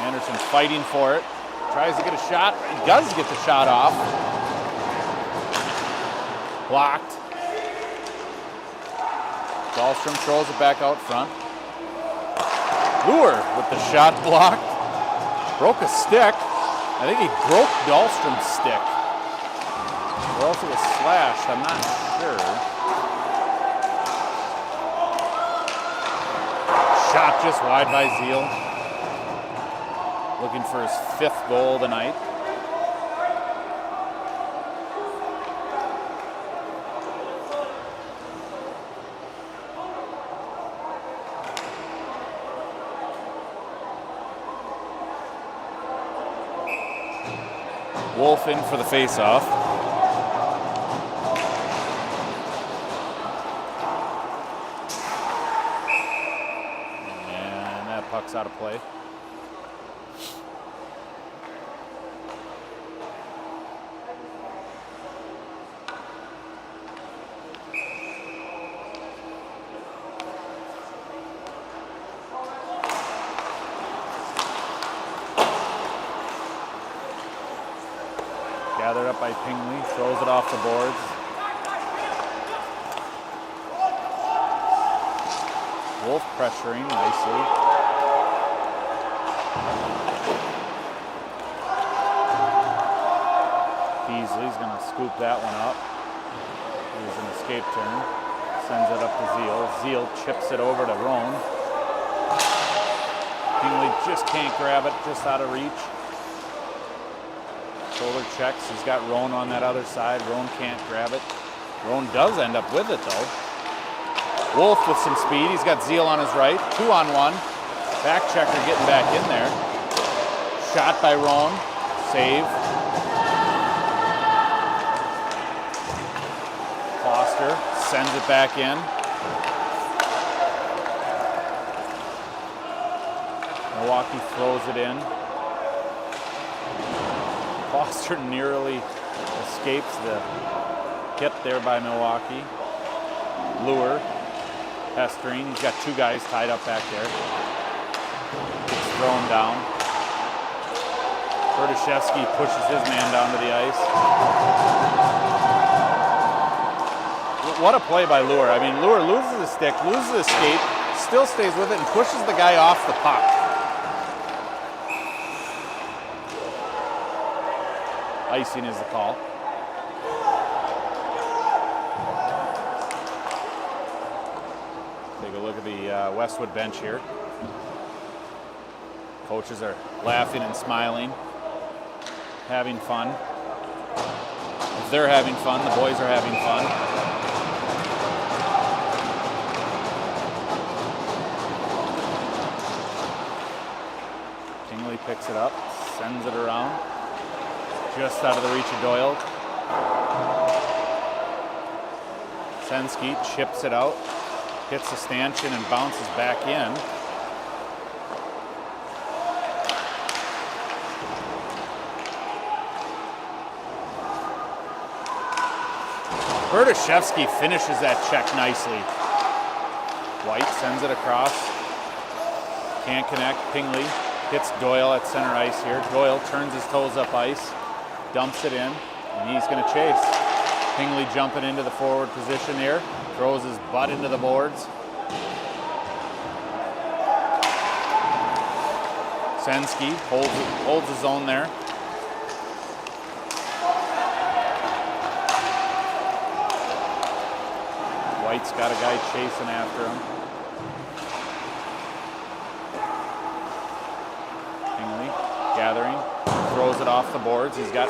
Anderson's fighting for it. Tries to get a shot. He does get the shot off. Blocked. Dahlstrom throws it back out front. Luer with the shot blocked. Broke a stick. I think he broke Dahlstrom's stick. Or else it was slashed, I'm not sure. Shot just wide by Zeal. Looking for his 5th goal tonight. Wolf in for the face-off. And that puck's out of play. Gathered up by Pingley, throws it off the boards. Wolf pressuring nicely. Beasley's going to scoop that one up. Here's an escape turn. Sends it up to Zeal. Zeal chips it over to Roan. Pingley just can't grab it, just out of reach. Shoulder checks. He's got Roan on that other side. Roan can't grab it. Roan does end up with it, though. Wolf with some speed. He's got Zeal on his right. 2-on-1. Back checker getting back in there. Shot by Roan. Save. Foster sends it back in. Milwaukee throws it in. Foster nearly escapes the hit there by Milwaukee. Luer pestering. He's got 2 guys tied up back there. Gets thrown down. Berdashevsky pushes his man down to the ice. What a play by Luer. I mean, Luer loses his stick, loses his skate, still stays with it and pushes the guy off the puck. Icing is the call. Take a look at the Westwood bench here. Coaches are laughing and smiling, having fun. If they're having fun, the boys are having fun. Pingley picks it up, sends it around. Just out of the reach of Doyle. Sensky chips it out, hits the stanchion and bounces back in. Berdashevsky finishes that check nicely. White sends it across. Can't connect. Pingley hits Doyle at center ice here. Doyle turns his toes up ice. Dumps it in, and he's going to chase. Pingley jumping into the forward position here. Throws his butt into the boards. Sensky holds his own there. White's got a guy chasing after him. Pingley gathering. Throws it off the boards. He's got,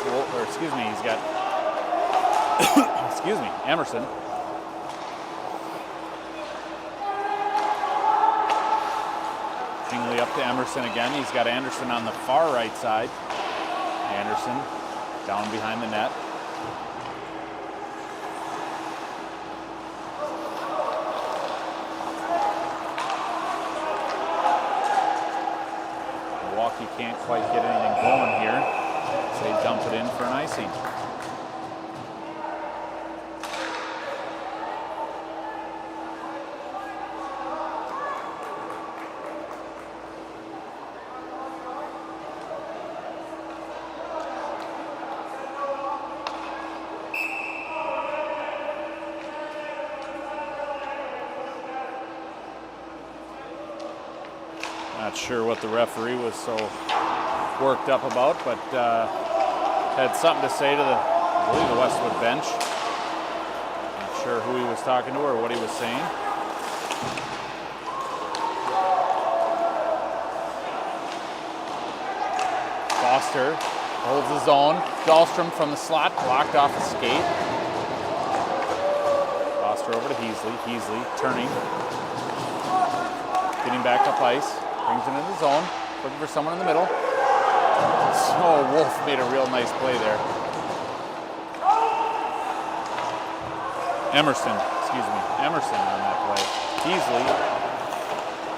Emerson. Pingley up to Emerson again. He's got Anderson on the far right side. Anderson down behind the net. Milwaukee can't quite get anything going here, so they dump it in for an icing. Not sure what the referee was so worked up about, but had something to say to I believe the Westwood bench. Not sure who he was talking to or what he was saying. Foster holds his own. Dahlstrom from the slot, blocked off the skate. Foster over to Heasley. Heasley turning. Getting back up ice. Brings it in the zone. Looking for someone in the middle. So Wolf made a real nice play there. Emerson on that play. Heasley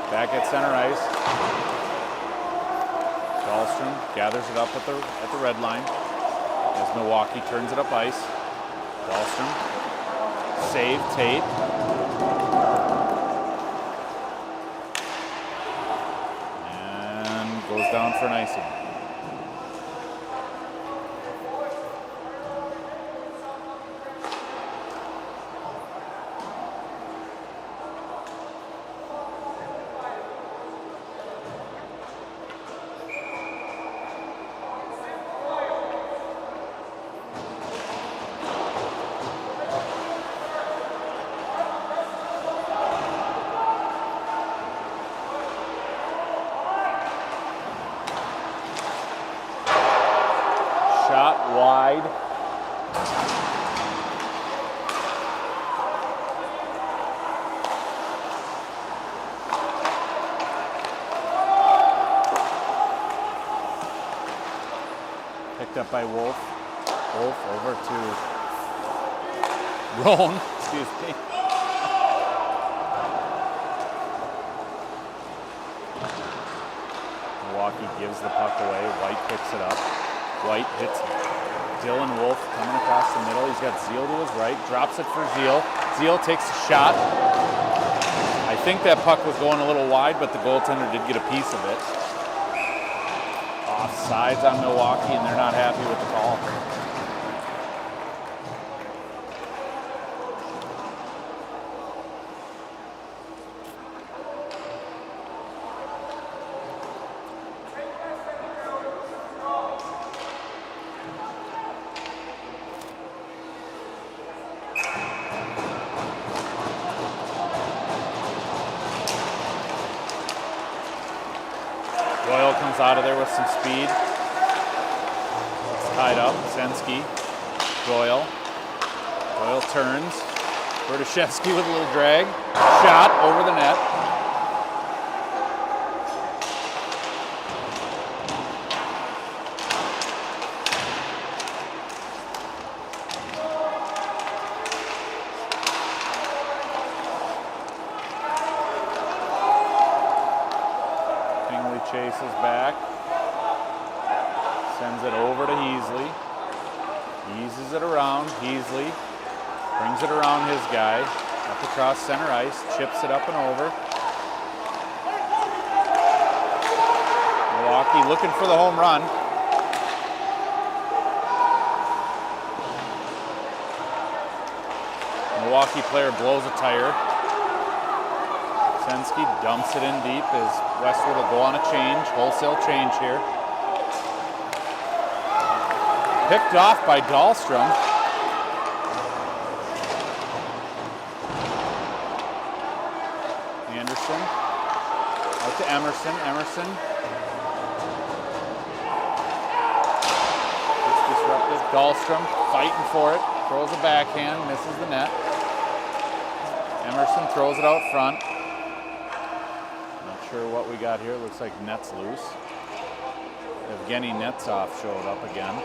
back at center ice. Dahlstrom gathers it up at the red line as Milwaukee turns it up ice. Dahlstrom, save, Tate. And goes down for an icing. Shot wide. Picked up by Wolf. Wolf over to Roan, excuse me. Milwaukee gives the puck away. White picks it up. White hits Dylan Wolf coming across the middle. He's got Zeal to his right. Drops it for Zeal. Zeal takes a shot. I think that puck was going a little wide, but the goaltender did get a piece of it. Offsides on Milwaukee, and they're not happy with the call. Doyle comes out of there with some speed. It's tied up. Sensky. Doyle. Doyle turns. Berdyshevsky with a little drag. Shot over the net. Chases back, sends it over to Heasley, eases it around. Heasley brings it around his guy, up across center ice, chips it up and over. Milwaukee looking for the home run. Milwaukee player blows a tire. Sensky dumps it in deep as Westwood will go on a change, wholesale change here. Picked off by Dahlstrom. Anderson, out to Emerson. Emerson gets disrupted. Dahlstrom fighting for it, throws a backhand, misses the net. Emerson throws it out front. Sure what we got here. Looks like net's loose. Evgeny Netsov showed up again.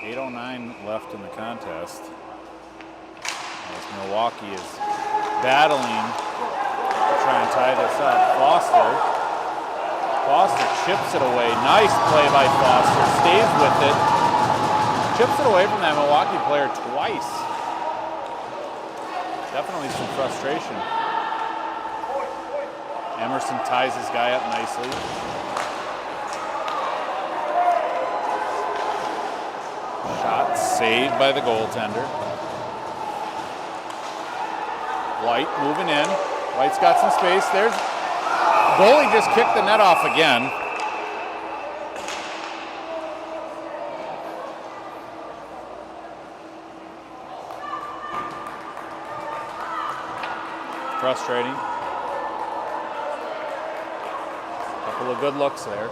.809 left in the contest. As Milwaukee is battling to try and tie this up. Foster chips it away. Nice play by Foster. Stays with it. Chips it away from that Milwaukee player twice. Definitely some frustration. Emerson ties his guy up nicely. saved by the goaltender. White moving in. White's got some space. There's goalie just kicked the net off again. Frustrating. Couple of good looks there.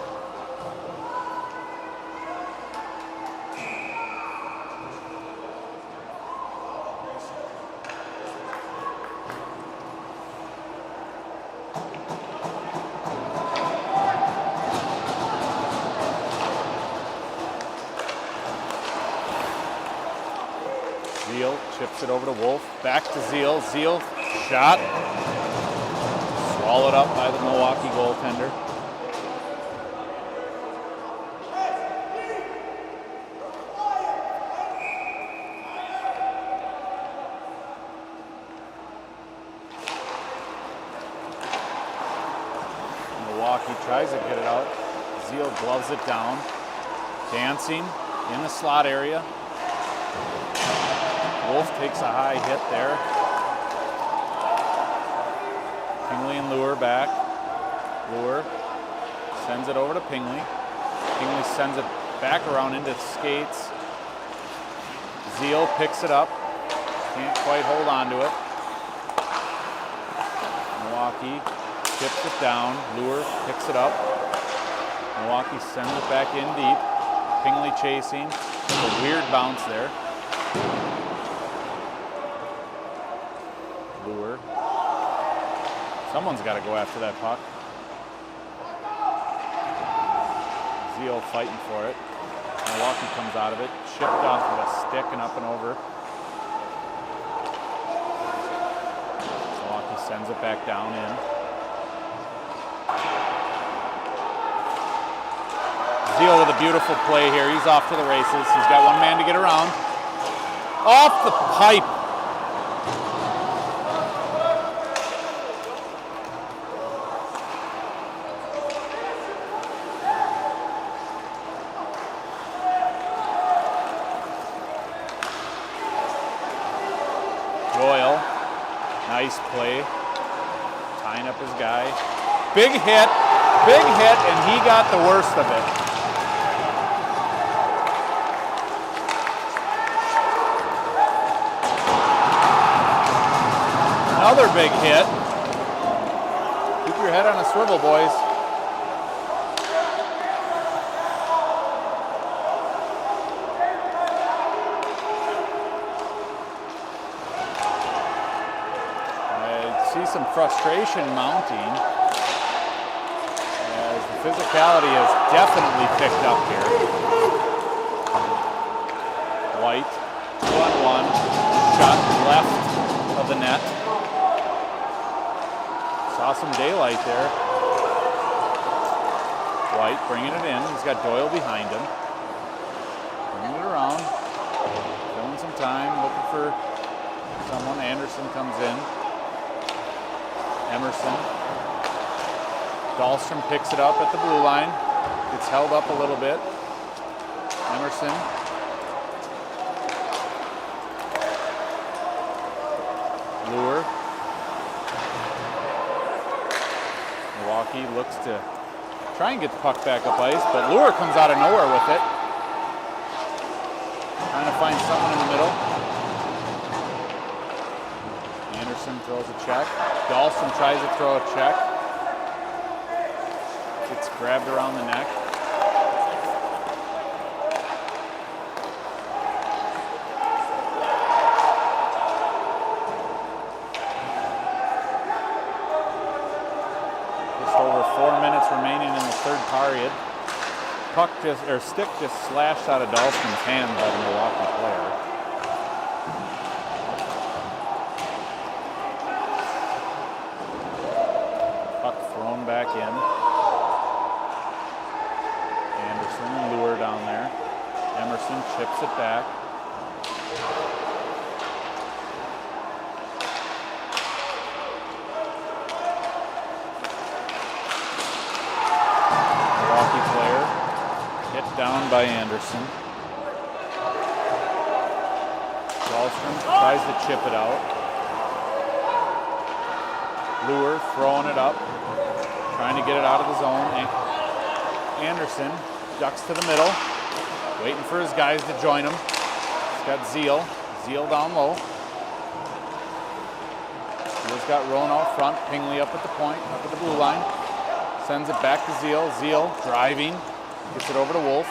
Zeal chips it over to Wolf. Back to Zeal. Zeal shot. Swallowed up by the Milwaukee goaltender. Milwaukee tries to get it out. Zeal gloves it down. Dancing in the slot area. Wolf takes a high hit there. Pingley and Lure back. Lure sends it over to Pingley. Pingley sends it back around into the skates. Zeal picks it up. Can't quite hold on to it. Milwaukee chips it down. Lure picks it up. Milwaukee sends it back in deep. Pingley chasing. A weird bounce there. Lure. Someone's got to go after that puck. Zeal fighting for it. Milwaukee comes out of it. Chipped off with a stick and up and over. Milwaukee sends it back down in. Zeal with a beautiful play here. He's off to the races. He's got one man to get around. Off the pipe. Doyle, nice play. Tying up his guy. Big hit, and he got the worst of it. Another big hit. Keep your head on a swivel, boys. I see some frustration mounting as the physicality has definitely picked up here. White, 2-on-1, shot left of the net. Saw some daylight there. White bringing it in. He's got Doyle behind him. Bringing it around. Filling some time. Looking for someone. Anderson comes in. Emerson. Dahlstrom picks it up at the blue line. Gets held up a little bit. Emerson. Lure. Milwaukee looks to try and get the puck back up ice, but Lure comes out of nowhere with it. Trying to find someone in the middle. Anderson throws a check. Dahlstrom tries to throw a check. Gets grabbed around the neck. Remaining in the third period. Stick just slashed out of Dahlstrom's hand by the Milwaukee player. Puck thrown back in. Anderson, Lure down there. Emerson chips it back. Down by Anderson. Dahlstrom tries to chip it out. Lure throwing it up, trying to get it out of the zone. Anderson ducks to the middle, waiting for his guys to join him. He's got Zeal. Zeal down low. Zeal's got Roan out front. Pingley up at the point, up at the blue line. Sends it back to Zeal. Zeal driving. Gets it over to Wolf.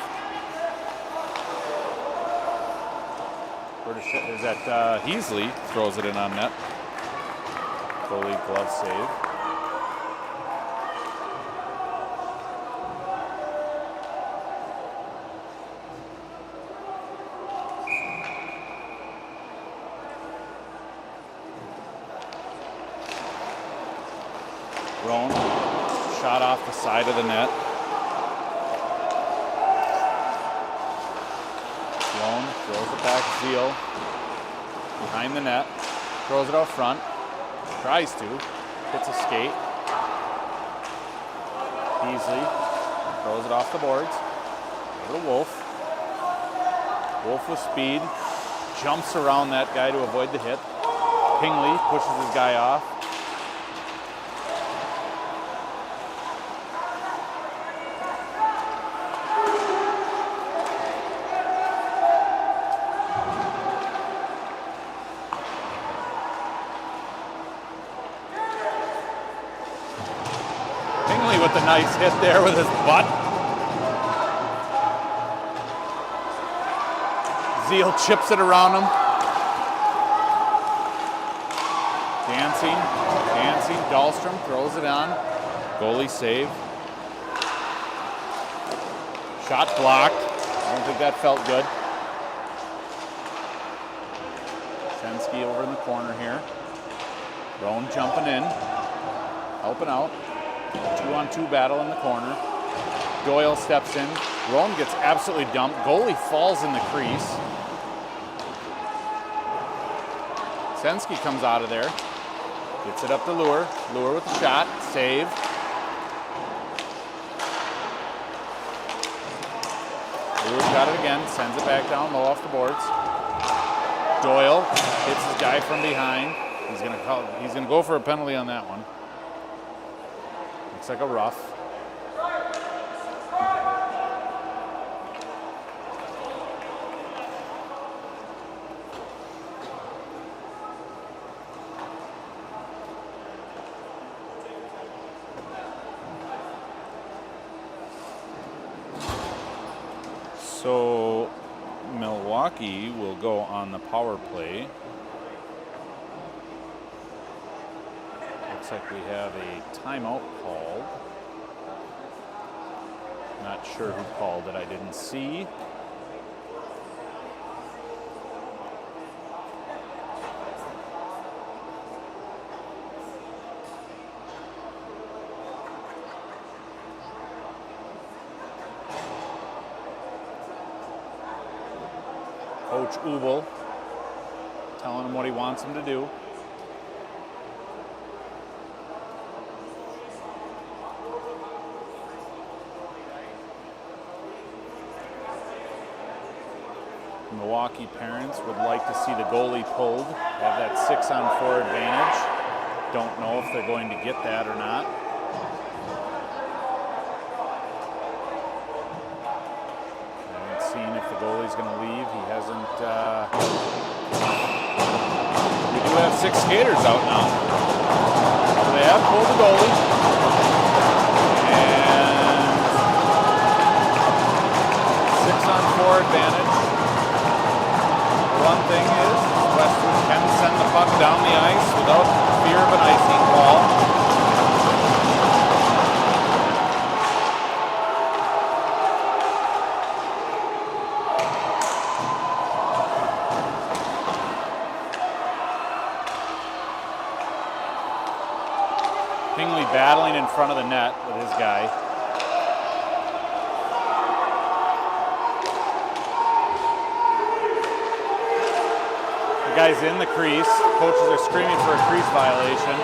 Is that Heasley throws it in on net. Goalie glove save. Roan, shot off the side of the net. Roan throws it back, Zeal, behind the net, throws it out front, tries to, hits a skate. Beasley throws it off the boards, over to Wolf. Wolf with speed, jumps around that guy to avoid the hit. Pingley pushes his guy off. With a nice hit there with his butt. Zeal chips it around him. Dancing. Dahlstrom throws it on. Goalie save. Shot blocked. I don't think that felt good. Shensky over in the corner here. Roan jumping in. Helping out. 2-on-2 battle in the corner. Doyle steps in. Roan gets absolutely dumped. Goalie falls in the crease. Shensky comes out of there. Gets it up to Lure. Lure with the shot. Save. Lure's got it again. Sends it back down low off the boards. Doyle hits his guy from behind. He's gonna go for a penalty on that one. Looks like a rough. So Milwaukee will go on the power play. Looks like we have a timeout called. Not sure who called it, I didn't see. Coach Ubel telling him what he wants him to do. Milwaukee parents would like to see the goalie pulled, have that 6-on-4 advantage. Don't know if they're going to get that or not. I haven't seen if the goalie's going to leave. He hasn't. We do have 6 skaters out now. So they have pulled the goalie. And 6-on-4 advantage. One thing is, Westwood can send the puck down the ice without fear of an icing call. Pingley battling in front of the net with his guy. Guys in the crease. Coaches are screaming for a crease violation.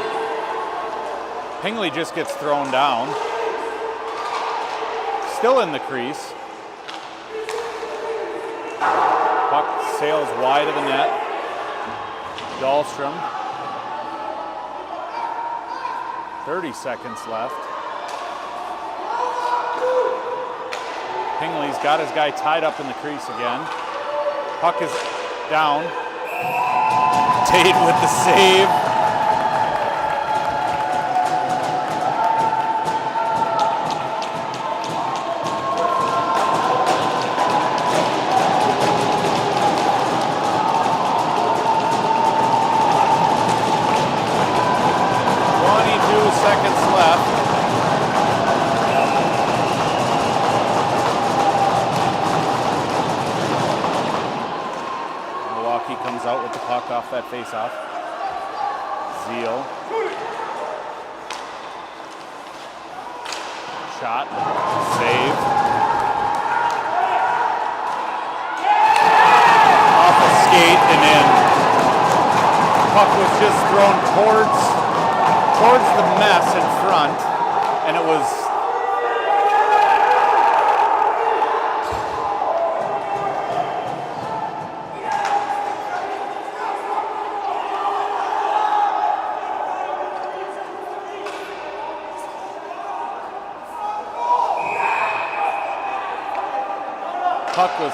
Pingley just gets thrown down. Still in the crease. Puck sails wide of the net. Dahlstrom. 30 seconds left. Pingley's got his guy tied up in the crease again. Puck is down. Tate with the save. Seconds left. Milwaukee comes out with the puck off that faceoff. Zeal. Shot. Save. Off the skate and in. Puck was just thrown towards the mess in front, and it was puck was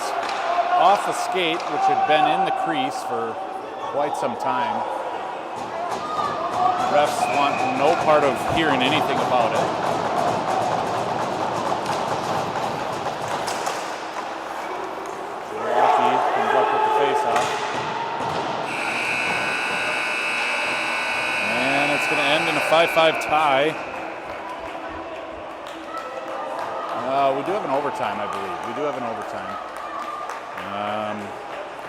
off a skate, which had been in the crease for quite some time. Refs want no part of hearing anything about it. Milwaukee comes up with the face-off. And it's going to end in a 5-5 tie. We do have an overtime, I believe. We do have an overtime. I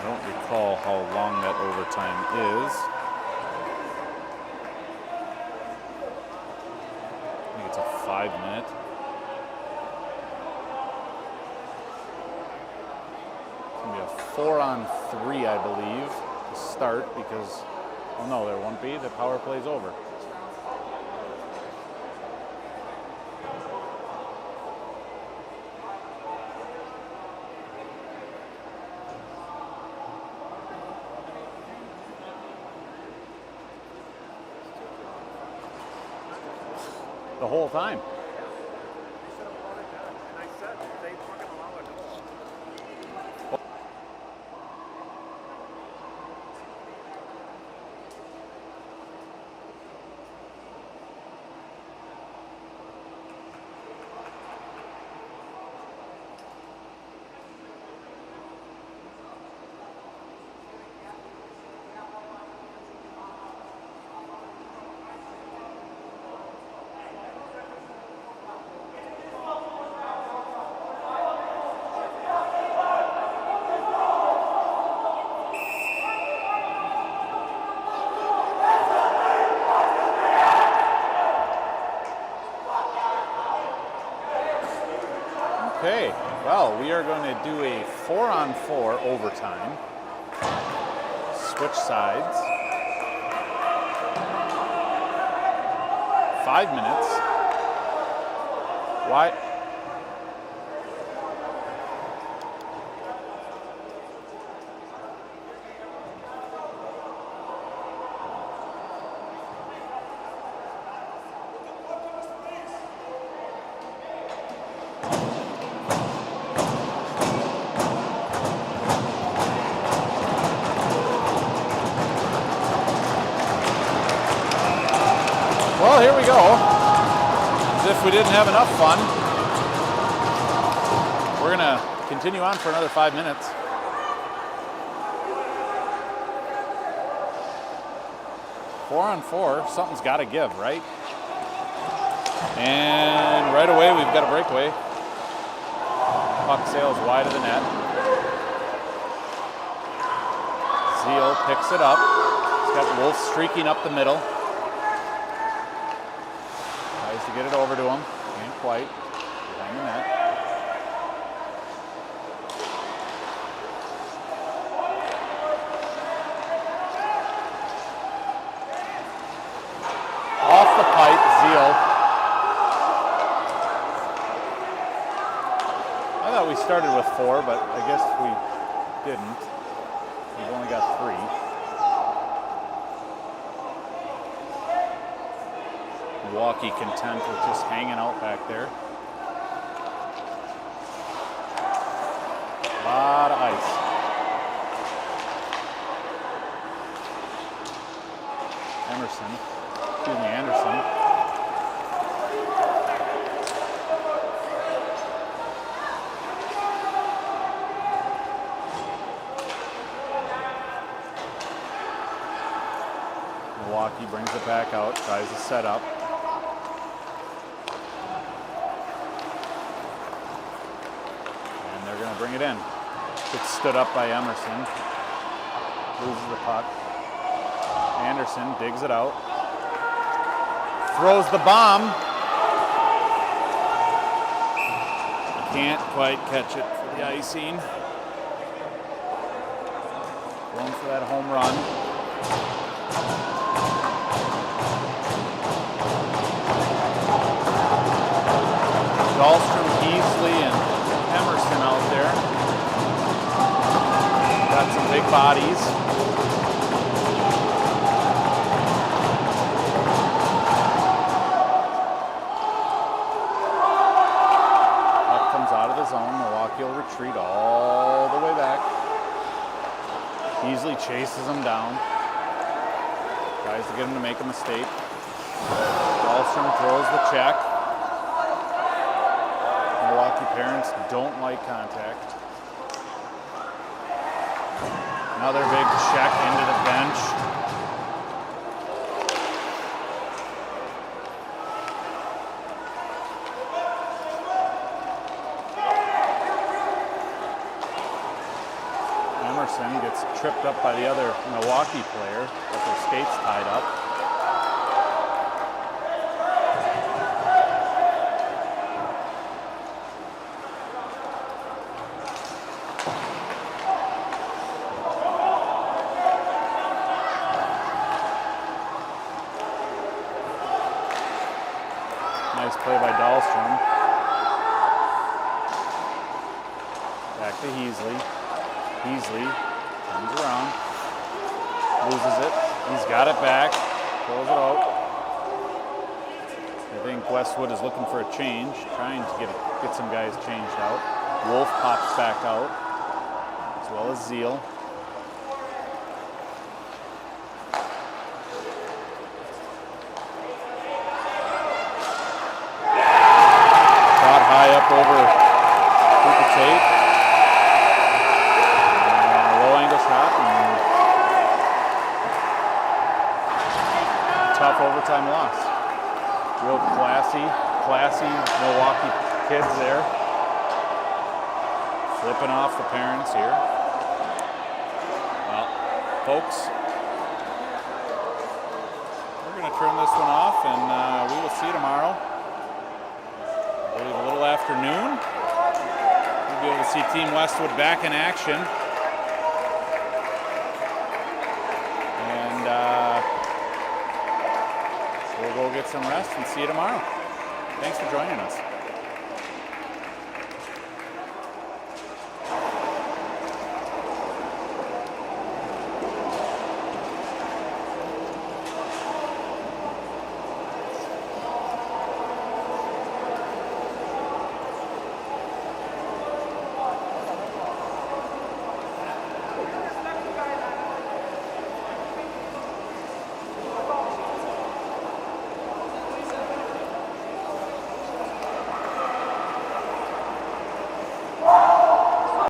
don't recall how long that overtime is. It's a 5-minute. It's going to be a 4-on-3, I believe, to start because, well, no, there won't be. The power play's over. The whole time. Okay, well, we are going to do a 4-on-4 overtime. Switch sides. 5 minutes. Why? Well, here we go. As if we didn't have enough fun. We're going to continue on for another 5 minutes. Four on four, something's got to give, right? And right away, we've got a breakaway. Puck sails wide of the net. Zeal picks it up. He's got Wolf streaking up the middle. Tries to get it over to him. Can't quite. Behind the net. Off the pipe, Zeal. I thought we started with 4, but I guess we didn't. We've only got 3. Milwaukee content with just hanging out back there. A lot of ice. Anderson. Milwaukee brings it back out, tries to set up. And they're going to bring it in. Gets stood up by Emerson. Loses the puck. Anderson digs it out. Throws the bomb. Can't quite catch it for the icing. Going for that home run. Dahlstrom, Beasley, and Emerson out there. Got some big bodies. Puck comes out of the zone. Milwaukee will retreat all the way back. Beasley chases him down. Tries to get him to make a mistake. Dahlstrom throws the check. Milwaukee parents don't like contact. Another big check into the bench. Emerson gets tripped up by the other Milwaukee player with their skates tied up. Nice play by Dahlstrom. Back to Heasley. Heasley comes around, loses it. He's got it back, throws it out. I think Westwood is looking for a change, trying to get some guys changed out. Wolf pops back out, as well as Zeal. Shot high up over Cooper Tate. Tough overtime loss. Real classy Milwaukee kids there. Flipping off the parents here. Well, folks, we're going to turn this one off, and we will see you tomorrow. I believe a little after noon. We'll be able to see Team Westwood back in action. We'll go get some rest and see you tomorrow. Thanks for joining us.